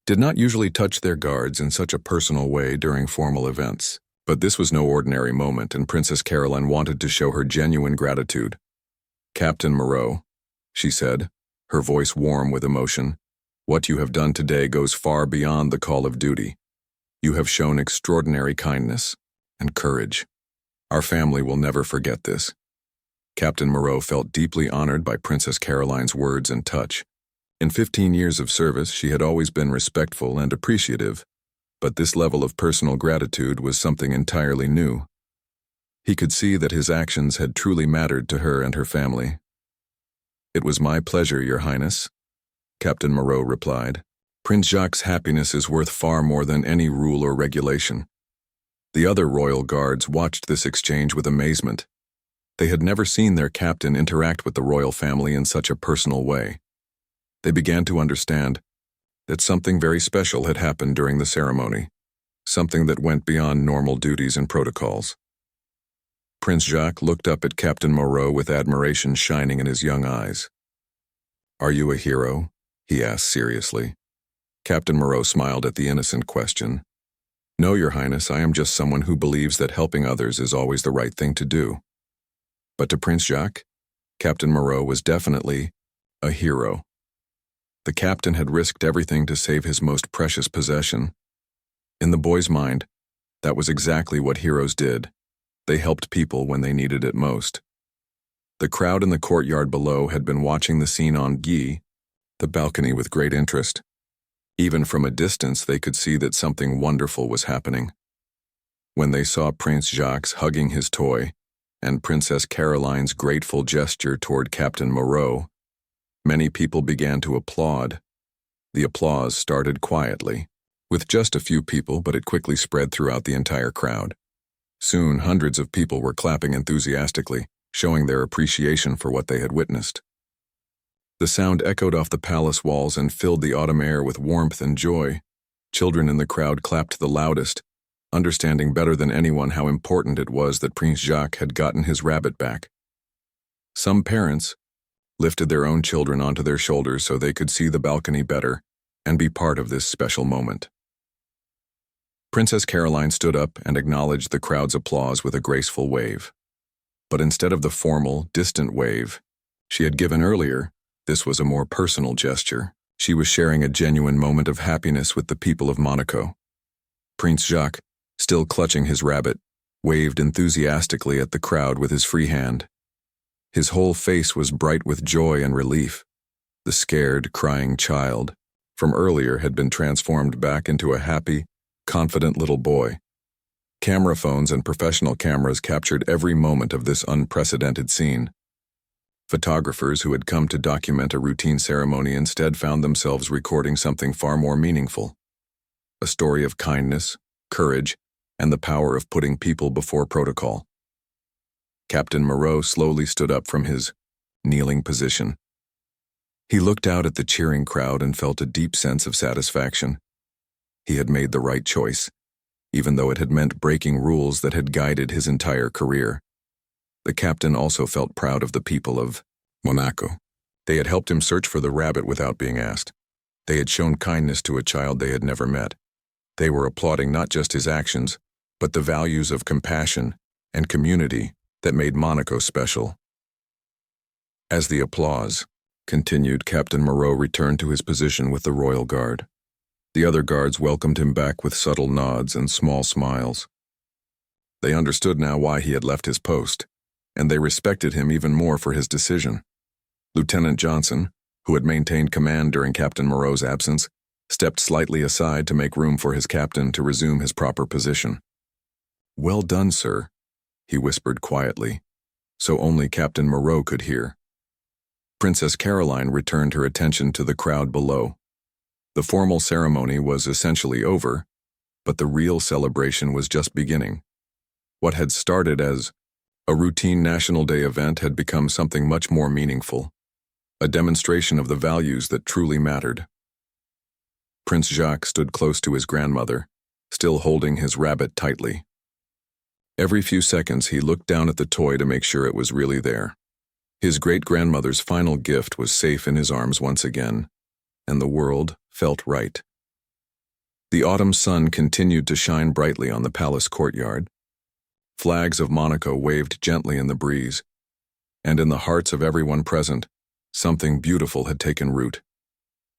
did not usually touch their guards in such a personal way during formal events, but this was no ordinary moment, and Princess Caroline wanted to show her genuine gratitude. "Captain Moreau," she said, her voice warm with emotion, "what you have done today goes far beyond the call of duty. You have shown extraordinary kindness and courage. Our family will never forget this." Captain Moreau felt deeply honored by Princess Caroline's words and touch. In 15 years of service, she had always been respectful and appreciative, but this level of personal gratitude was something entirely new. He could see that his actions had truly mattered to her and her family. "It was my pleasure, Your Highness," Captain Moreau replied. "Prince Jacques' happiness is worth far more than any rule or regulation." The other royal guards watched this exchange with amazement. They had never seen their captain interact with the royal family in such a personal way. They began to understand that something very special had happened during the ceremony, something that went beyond normal duties and protocols. Prince Jacques looked up at Captain Moreau with admiration shining in his young eyes. "Are you a hero?" he asked seriously. Captain Moreau smiled at the innocent question. "No, Your Highness, I am just someone who believes that helping others is always the right thing to do." But to Prince Jacques, Captain Moreau was definitely a hero. The captain had risked everything to save his most precious possession. In the boy's mind, that was exactly what heroes did. They helped people when they needed it most. The crowd in the courtyard below had been watching the scene on Guy, the balcony, with great interest. Even from a distance, they could see that something wonderful was happening. When they saw Prince Jacques hugging his toy and Princess Caroline's grateful gesture toward Captain Moreau, many people began to applaud. The applause started quietly, with just a few people, but it quickly spread throughout the entire crowd. Soon, hundreds of people were clapping enthusiastically, showing their appreciation for what they had witnessed. The sound echoed off the palace walls and filled the autumn air with warmth and joy. Children in the crowd clapped the loudest, understanding better than anyone how important it was that Prince Jacques had gotten his rabbit back. Some parents lifted their own children onto their shoulders so they could see the balcony better and be part of this special moment. Princess Caroline stood up and acknowledged the crowd's applause with a graceful wave. But instead of the formal, distant wave she had given earlier, this was a more personal gesture. She was sharing a genuine moment of happiness with the people of Monaco. Prince Jacques, still clutching his rabbit, waved enthusiastically at the crowd with his free hand. His whole face was bright with joy and relief. The scared, crying child from earlier had been transformed back into a happy, confident little boy. Camera phones and professional cameras captured every moment of this unprecedented scene. Photographers who had come to document a routine ceremony instead found themselves recording something far more meaningful. A story of kindness, courage, and the power of putting people before protocol. Captain Moreau slowly stood up from his kneeling position. He looked out at the cheering crowd and felt a deep sense of satisfaction. He had made the right choice, even though it had meant breaking rules that had guided his entire career. The captain also felt proud of the people of Monaco. They had helped him search for the rabbit without being asked. They had shown kindness to a child they had never met. They were applauding not just his actions, but the values of compassion and community that made Monaco special. As the applause continued, Captain Moreau returned to his position with the royal guard. The other guards welcomed him back with subtle nods and small smiles. They understood now why he had left his post, and they respected him even more for his decision. Lieutenant Johnson, who had maintained command during Captain Moreau's absence, stepped slightly aside to make room for his captain to resume his proper position. "Well done, sir," he whispered quietly, so only Captain Moreau could hear. Princess Caroline returned her attention to the crowd below. The formal ceremony was essentially over, but the real celebration was just beginning. What had started as a routine National Day event had become something much more meaningful, a demonstration of the values that truly mattered. Prince Jacques stood close to his grandmother, still holding his rabbit tightly. Every few seconds he looked down at the toy to make sure it was really there. His great-grandmother's final gift was safe in his arms once again, and the world felt right. The autumn sun continued to shine brightly on the palace courtyard. Flags of Monaco waved gently in the breeze, and in the hearts of everyone present, something beautiful had taken root.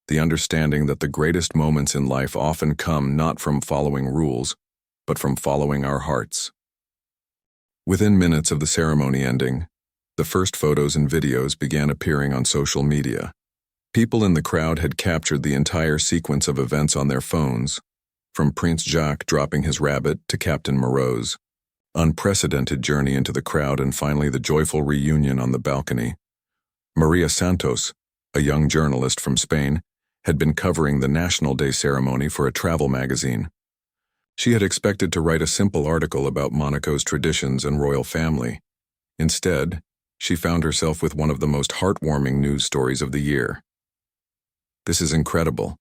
The understanding that the greatest moments in life often come not from following rules, but from following our hearts. Within minutes of the ceremony ending, the first photos and videos began appearing on social media. People in the crowd had captured the entire sequence of events on their phones, from Prince Jacques dropping his rabbit to Captain Moreau's unprecedented journey into the crowd and finally the joyful reunion on the balcony. Maria Santos, a young journalist from Spain, had been covering the National Day ceremony for a travel magazine. She had expected to write a simple article about Monaco's traditions and royal family. Instead, she found herself with one of the most heartwarming news stories of the year. "This is incredible,"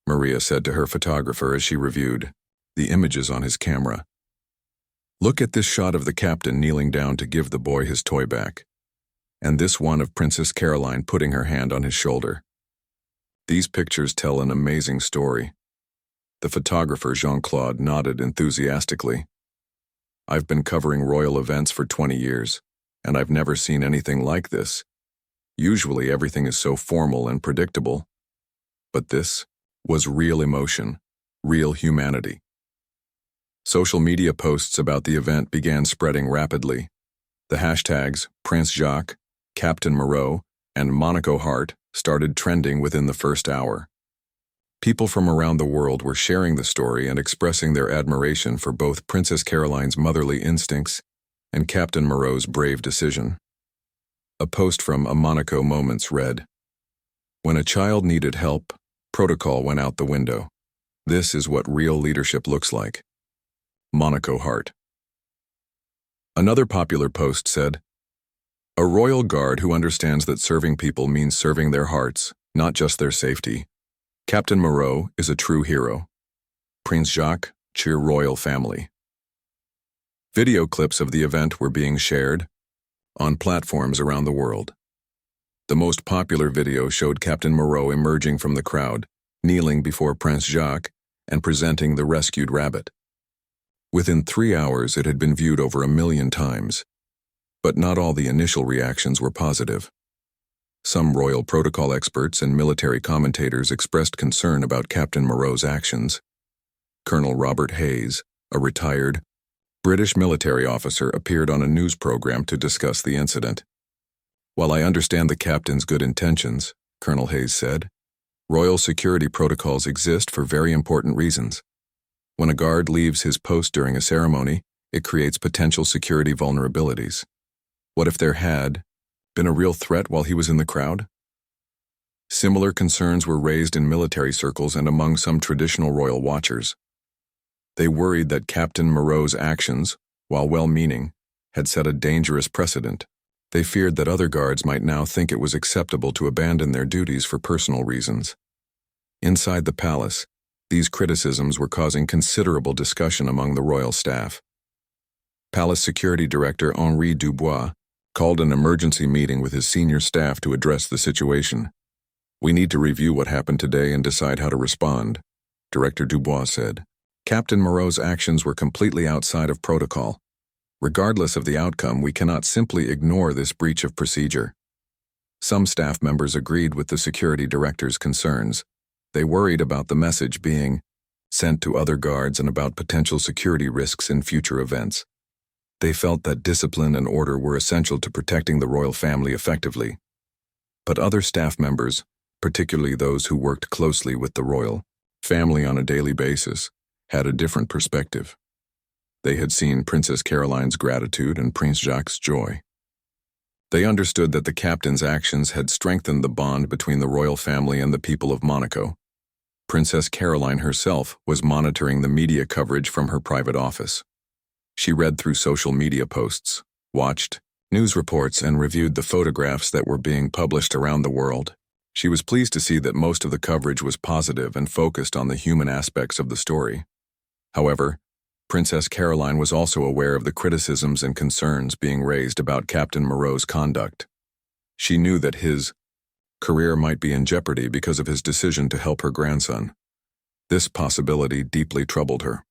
Maria said to her photographer as she reviewed the images on his camera. "Look at this shot of the captain kneeling down to give the boy his toy back, and this one of Princess Caroline putting her hand on his shoulder. These pictures tell an amazing story." The photographer Jean-Claude nodded enthusiastically. "I've been covering royal events for 20 years, and I've never seen anything like this. Usually everything is so formal and predictable. But this was real emotion, real humanity." Social media posts about the event began spreading rapidly. The hashtags Prince Jacques, Captain Moreau, and Monaco Heart started trending within the first hour. People from around the world were sharing the story and expressing their admiration for both Princess Caroline's motherly instincts and Captain Moreau's brave decision. A post from A Monaco Moments read, "When a child needed help, protocol went out the window. This is what real leadership looks like. Monaco Heart." Another popular post said, "A royal guard who understands that serving people means serving their hearts, not just their safety. Captain Moreau is a true hero. Prince Jacques, cheer royal family." Video clips of the event were being shared on platforms around the world. The most popular video showed Captain Moreau emerging from the crowd, kneeling before Prince Jacques, and presenting the rescued rabbit. Within 3 hours, it had been viewed over 1 million times. But not all the initial reactions were positive. Some royal protocol experts and military commentators expressed concern about Captain Moreau's actions. Colonel Robert Hayes, a retired British military officer, appeared on a news program to discuss the incident. "While I understand the captain's good intentions," Colonel Hayes said, "royal security protocols exist for very important reasons. When a guard leaves his post during a ceremony, it creates potential security vulnerabilities. What if there had been a real threat while he was in the crowd?" Similar concerns were raised in military circles and among some traditional royal watchers. They worried that Captain Moreau's actions, while well-meaning, had set a dangerous precedent. They feared that other guards might now think it was acceptable to abandon their duties for personal reasons. Inside the palace, these criticisms were causing considerable discussion among the royal staff. Palace Security Director Henri Dubois called an emergency meeting with his senior staff to address the situation. "We need to review what happened today and decide how to respond," Director Dubois said. "Captain Moreau's actions were completely outside of protocol. Regardless of the outcome, we cannot simply ignore this breach of procedure." Some staff members agreed with the security director's concerns. They worried about the message being sent to other guards and about potential security risks in future events. They felt that discipline and order were essential to protecting the royal family effectively. But other staff members, particularly those who worked closely with the royal family on a daily basis, had a different perspective. They had seen Princess Caroline's gratitude and Prince Jacques' joy. They understood that the captain's actions had strengthened the bond between the royal family and the people of Monaco. Princess Caroline herself was monitoring the media coverage from her private office. She read through social media posts, watched news reports, and reviewed the photographs that were being published around the world. She was pleased to see that most of the coverage was positive and focused on the human aspects of the story. However, Princess Caroline was also aware of the criticisms and concerns being raised about Captain Moreau's conduct. She knew that his career might be in jeopardy because of his decision to help her grandson. This possibility deeply troubled her.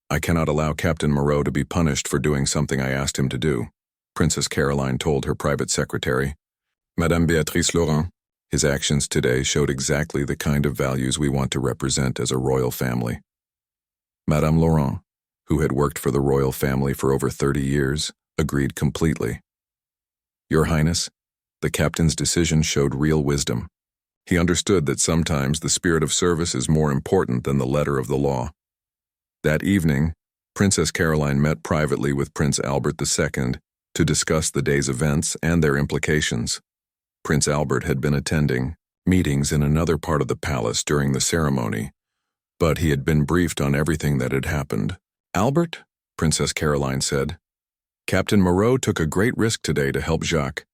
"I cannot allow Captain Moreau to be punished for doing something I asked him to do," Princess Caroline told her private secretary, Madame Béatrice Laurent. "His actions today showed exactly the kind of values we want to represent as a royal family." Madame Laurent, who had worked for the royal family for over 30 years, agreed completely. "Your Highness, the captain's decision showed real wisdom. He understood that sometimes the spirit of service is more important than the letter of the law." That evening, Princess Caroline met privately with Prince Albert II to discuss the day's events and their implications. Prince Albert had been attending meetings in another part of the palace during the ceremony, but he had been briefed on everything that had happened. "Albert," Princess Caroline said, "Captain Moreau took a great risk today to help Jacques.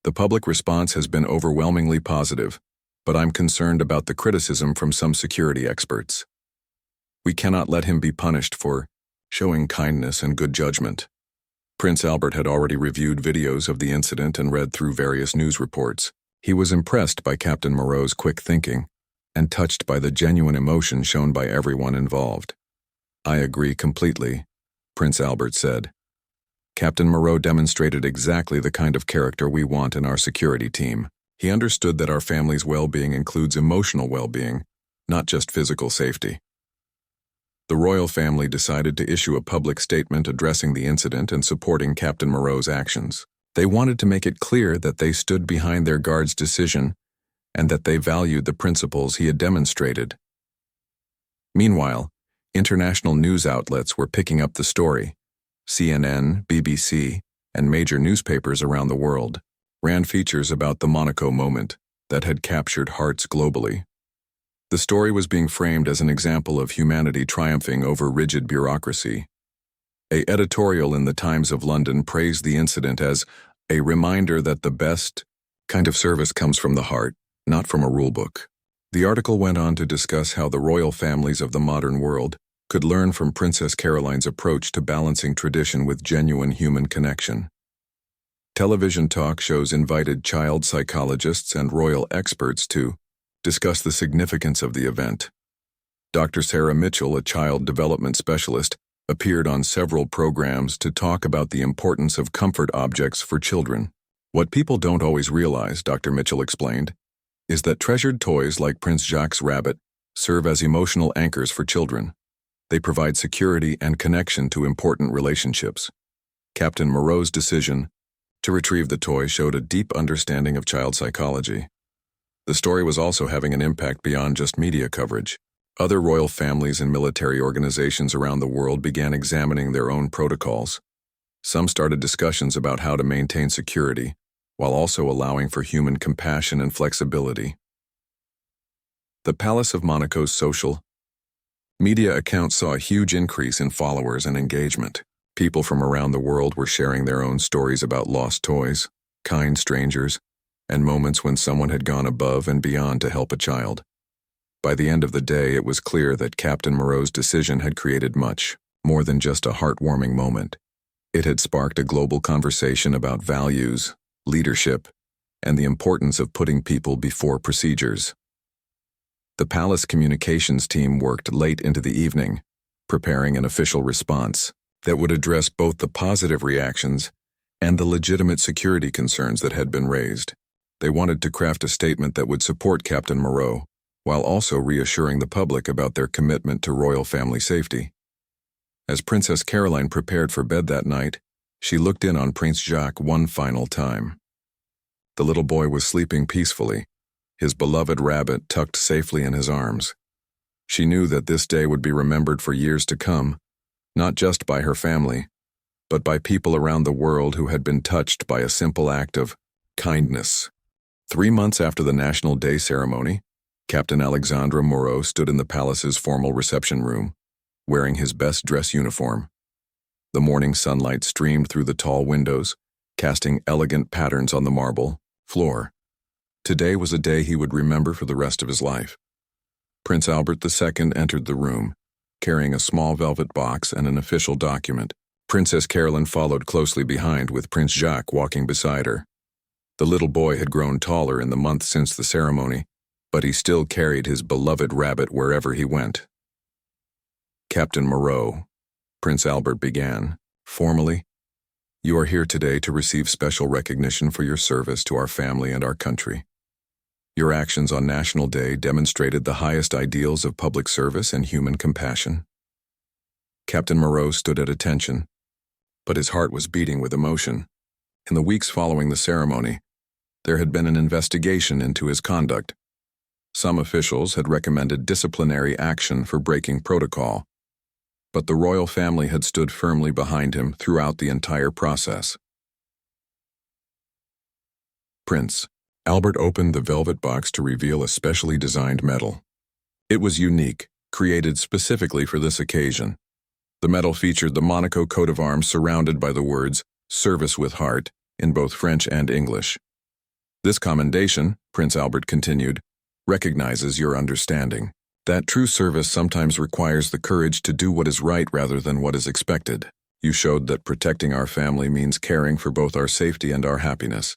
The public response has been overwhelmingly positive, but I'm concerned about the criticism from some security experts. We cannot let him be punished for showing kindness and good judgment." Prince Albert had already reviewed videos of the incident and read through various news reports. He was impressed by Captain Moreau's quick thinking and touched by the genuine emotion shown by everyone involved. "I agree completely," Prince Albert said. "Captain Moreau demonstrated exactly the kind of character we want in our security team. He understood that our family's well-being includes emotional well-being, not just physical safety." The royal family decided to issue a public statement addressing the incident and supporting Captain Moreau's actions. They wanted to make it clear that they stood behind their guard's decision and that they valued the principles he had demonstrated. Meanwhile, international news outlets were picking up the story. CNN, BBC, and major newspapers around the world ran features about the Monaco moment that had captured hearts globally. The story was being framed as an example of humanity triumphing over rigid bureaucracy. An editorial in the Times of London praised the incident as a reminder that the best kind of service comes from the heart, not from a rulebook. The article went on to discuss how the royal families of the modern world could learn from Princess Caroline's approach to balancing tradition with genuine human connection. Television talk shows invited child psychologists and royal experts to discuss the significance of the event. Dr. Sarah Mitchell, a child development specialist, appeared on several programs to talk about the importance of comfort objects for children. "What people don't always realize," Dr. Mitchell explained, "is that treasured toys like Prince Jacques' rabbit serve as emotional anchors for children. They provide security and connection to important relationships." Captain Moreau's decision to retrieve the toy showed a deep understanding of child psychology. The story was also having an impact beyond just media coverage. Other royal families and military organizations around the world began examining their own protocols. Some started discussions about how to maintain security, while also allowing for human compassion and flexibility. The Palace of Monaco's social media accounts saw a huge increase in followers and engagement. People from around the world were sharing their own stories about lost toys, kind strangers, and moments when someone had gone above and beyond to help a child. By the end of the day, it was clear that Captain Moreau's decision had created much more than just a heartwarming moment. It had sparked a global conversation about values, leadership, and the importance of putting people before procedures. The palace communications team worked late into the evening, preparing an official response that would address both the positive reactions and the legitimate security concerns that had been raised. They wanted to craft a statement that would support Captain Moreau, while also reassuring the public about their commitment to royal family safety. As Princess Caroline prepared for bed that night, she looked in on Prince Jacques one final time. The little boy was sleeping peacefully, his beloved rabbit tucked safely in his arms. She knew that this day would be remembered for years to come, not just by her family, but by people around the world who had been touched by a simple act of kindness. 3 months after the National Day ceremony, Captain Alexandre Moreau stood in the palace's formal reception room, wearing his best dress uniform. The morning sunlight streamed through the tall windows, casting elegant patterns on the marble floor. Today was a day he would remember for the rest of his life. Prince Albert II entered the room, carrying a small velvet box and an official document. Princess Caroline followed closely behind, with Prince Jacques walking beside her. The little boy had grown taller in the month since the ceremony, but he still carried his beloved rabbit wherever he went. Captain Moreau, Prince Albert began, formally, "You are here today to receive special recognition for your service to our family and our country. Your actions on National Day demonstrated the highest ideals of public service and human compassion." Captain Moreau stood at attention, but his heart was beating with emotion. In the weeks following the ceremony, there had been an investigation into his conduct. Some officials had recommended disciplinary action for breaking protocol, but the royal family had stood firmly behind him throughout the entire process. Prince Albert opened the velvet box to reveal a specially designed medal. It was unique, created specifically for this occasion. The medal featured the Monaco coat of arms surrounded by the words, "Service with Heart," in both French and English. "This commendation," Prince Albert continued, "recognizes your understanding that true service sometimes requires the courage to do what is right rather than what is expected. You showed that protecting our family means caring for both our safety and our happiness."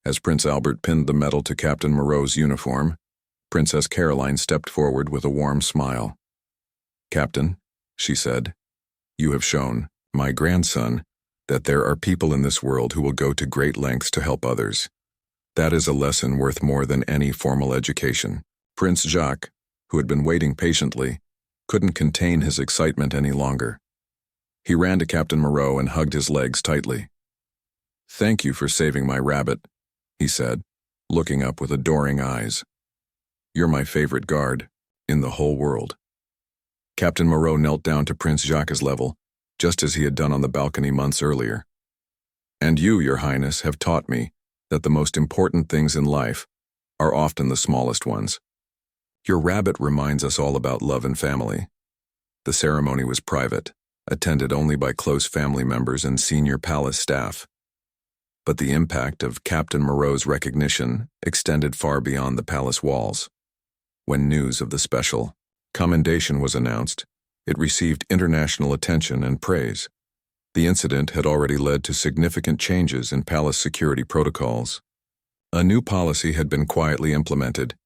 As Prince Albert pinned the medal to Captain Moreau's uniform, Princess Caroline stepped forward with a warm smile. "Captain," she said, "you have shown, my grandson, that there are people in this world who will go to great lengths to help others. That is a lesson worth more than any formal education." Prince Jacques, who had been waiting patiently, couldn't contain his excitement any longer. He ran to Captain Moreau and hugged his legs tightly. "Thank you for saving my rabbit," he said, looking up with adoring eyes. "You're my favorite guard in the whole world." Captain Moreau knelt down to Prince Jacques' level, just as he had done on the balcony months earlier. "And you, Your Highness, have taught me that the most important things in life are often the smallest ones. Your rabbit reminds us all about love and family." The ceremony was private, attended only by close family members and senior palace staff. But the impact of Captain Moreau's recognition extended far beyond the palace walls. When news of the special commendation was announced, it received international attention and praise. The incident had already led to significant changes in palace security protocols. A new policy had been quietly implemented,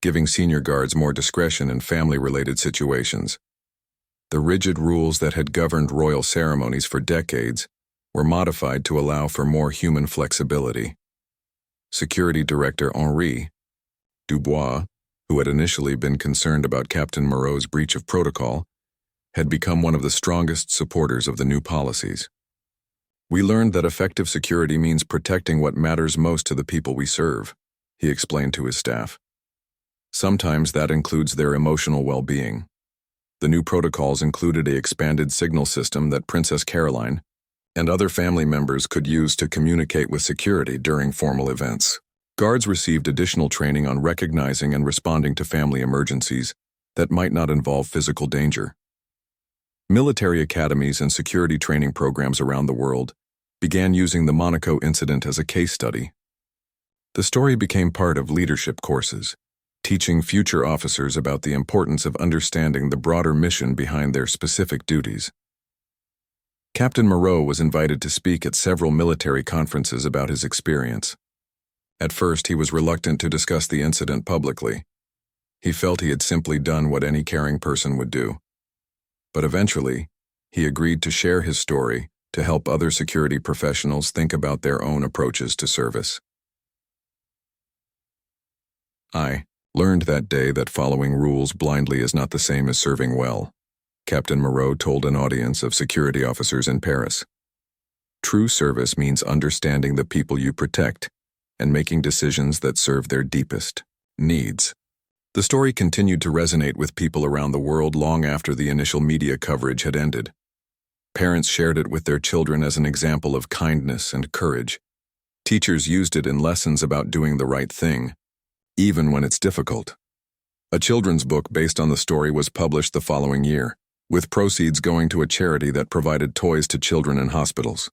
giving senior guards more discretion in family-related situations. The rigid rules that had governed royal ceremonies for decades were modified to allow for more human flexibility. Security Director Henri Dubois, who had initially been concerned about Captain Moreau's breach of protocol, had become one of the strongest supporters of the new policies. "We learned that effective security means protecting what matters most to the people we serve," he explained to his staff. "Sometimes that includes their emotional well-being." The new protocols included an expanded signal system that Princess Caroline and other family members could use to communicate with security during formal events. Guards received additional training on recognizing and responding to family emergencies that might not involve physical danger. Military academies and security training programs around the world began using the Monaco incident as a case study. The story became part of leadership courses, teaching future officers about the importance of understanding the broader mission behind their specific duties. Captain Moreau was invited to speak at several military conferences about his experience. At first, he was reluctant to discuss the incident publicly. He felt he had simply done what any caring person would do. But eventually, he agreed to share his story to help other security professionals think about their own approaches to service. "I learned that day that following rules blindly is not the same as serving well," Captain Moreau told an audience of security officers in Paris. "True service means understanding the people you protect and making decisions that serve their deepest needs. The story continued to resonate with people around the world long after the initial media coverage had ended. Parents shared it with their children as an example of kindness and courage. Teachers used it in lessons about doing the right thing, even when it's difficult. A children's book based on the story was published the following year, with proceeds going to a charity that provided toys to children in hospitals.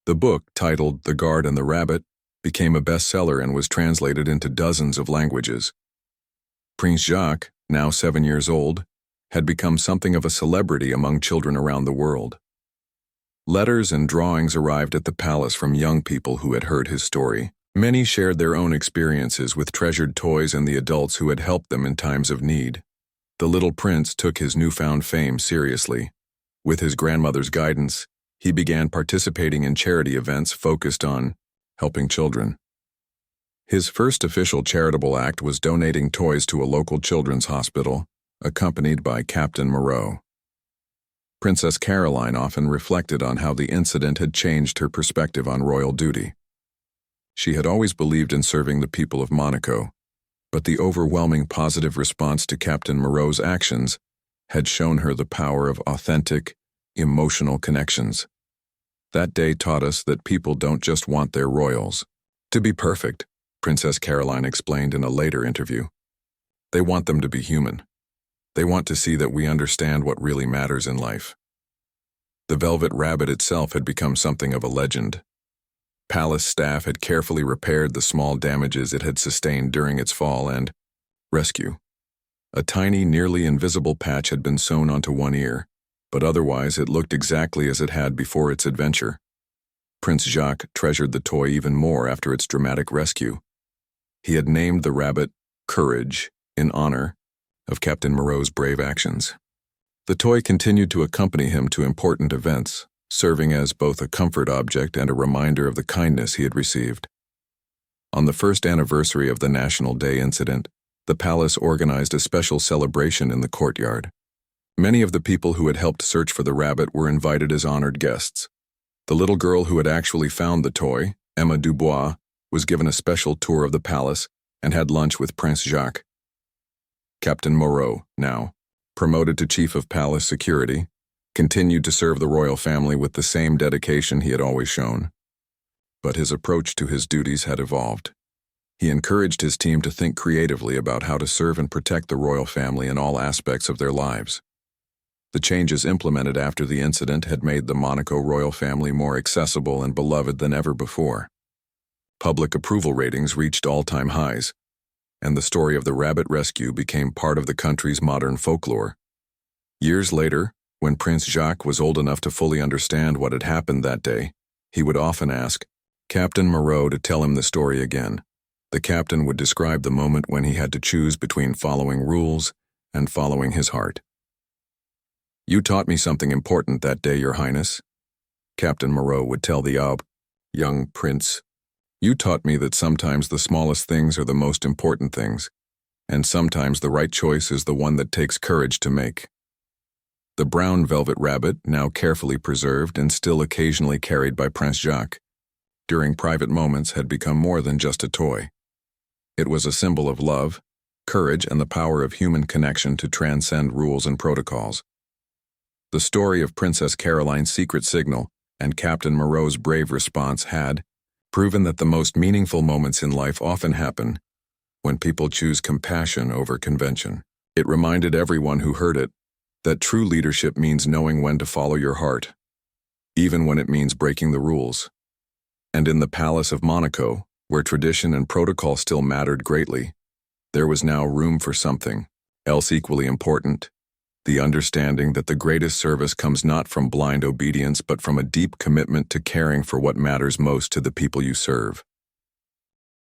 The book, titled The Guard and the Rabbit, became a bestseller and was translated into dozens of languages. Prince Jacques, now 7 years old, had become something of a celebrity among children around the world. Letters and drawings arrived at the palace from young people who had heard his story. Many shared their own experiences with treasured toys and the adults who had helped them in times of need. The little prince took his newfound fame seriously. With his grandmother's guidance, he began participating in charity events focused on helping children. His first official charitable act was donating toys to a local children's hospital, accompanied by Captain Moreau. Princess Caroline often reflected on how the incident had changed her perspective on royal duty. She had always believed in serving the people of Monaco, but the overwhelming positive response to Captain Moreau's actions had shown her the power of authentic, emotional connections. That day taught us that people don't just want their royals to be perfect, Princess Caroline explained in a later interview. They want them to be human. They want to see that we understand what really matters in life. The Velvet Rabbit itself had become something of a legend. Palace staff had carefully repaired the small damages it had sustained during its fall and rescue. A tiny, nearly invisible patch had been sewn onto one ear, but otherwise it looked exactly as it had before its adventure. Prince Jacques treasured the toy even more after its dramatic rescue. He had named the rabbit Courage in honor of Captain Moreau's brave actions. The toy continued to accompany him to important events, serving as both a comfort object and a reminder of the kindness he had received. On the first anniversary of the National Day incident, the palace organized a special celebration in the courtyard. Many of the people who had helped search for the rabbit were invited as honored guests. The little girl who had actually found the toy, Emma Dubois, was given a special tour of the palace and had lunch with Prince Jacques. Captain Moreau, now promoted to Chief of Palace Security, continued to serve the royal family with the same dedication he had always shown. But his approach to his duties had evolved. He encouraged his team to think creatively about how to serve and protect the royal family in all aspects of their lives. The changes implemented after the incident had made the Monaco royal family more accessible and beloved than ever before. Public approval ratings reached all-time highs, and the story of the rabbit rescue became part of the country's modern folklore. Years later, when Prince Jacques was old enough to fully understand what had happened that day, he would often ask Captain Moreau to tell him the story again. The captain would describe the moment when he had to choose between following rules and following his heart. "You taught me something important that day, Your Highness," Captain Moreau would tell the young prince. "You taught me that sometimes the smallest things are the most important things, and sometimes the right choice is the one that takes courage to make." The brown velvet rabbit, now carefully preserved and still occasionally carried by Prince Jacques, during private moments had become more than just a toy. It was a symbol of love, courage, and the power of human connection to transcend rules and protocols. The story of Princess Caroline's secret signal and Captain Moreau's brave response had proven that the most meaningful moments in life often happen when people choose compassion over convention. It reminded everyone who heard it that true leadership means knowing when to follow your heart, even when it means breaking the rules. And in the Palace of Monaco, where tradition and protocol still mattered greatly, there was now room for something else equally important: the understanding that the greatest service comes not from blind obedience but from a deep commitment to caring for what matters most to the people you serve.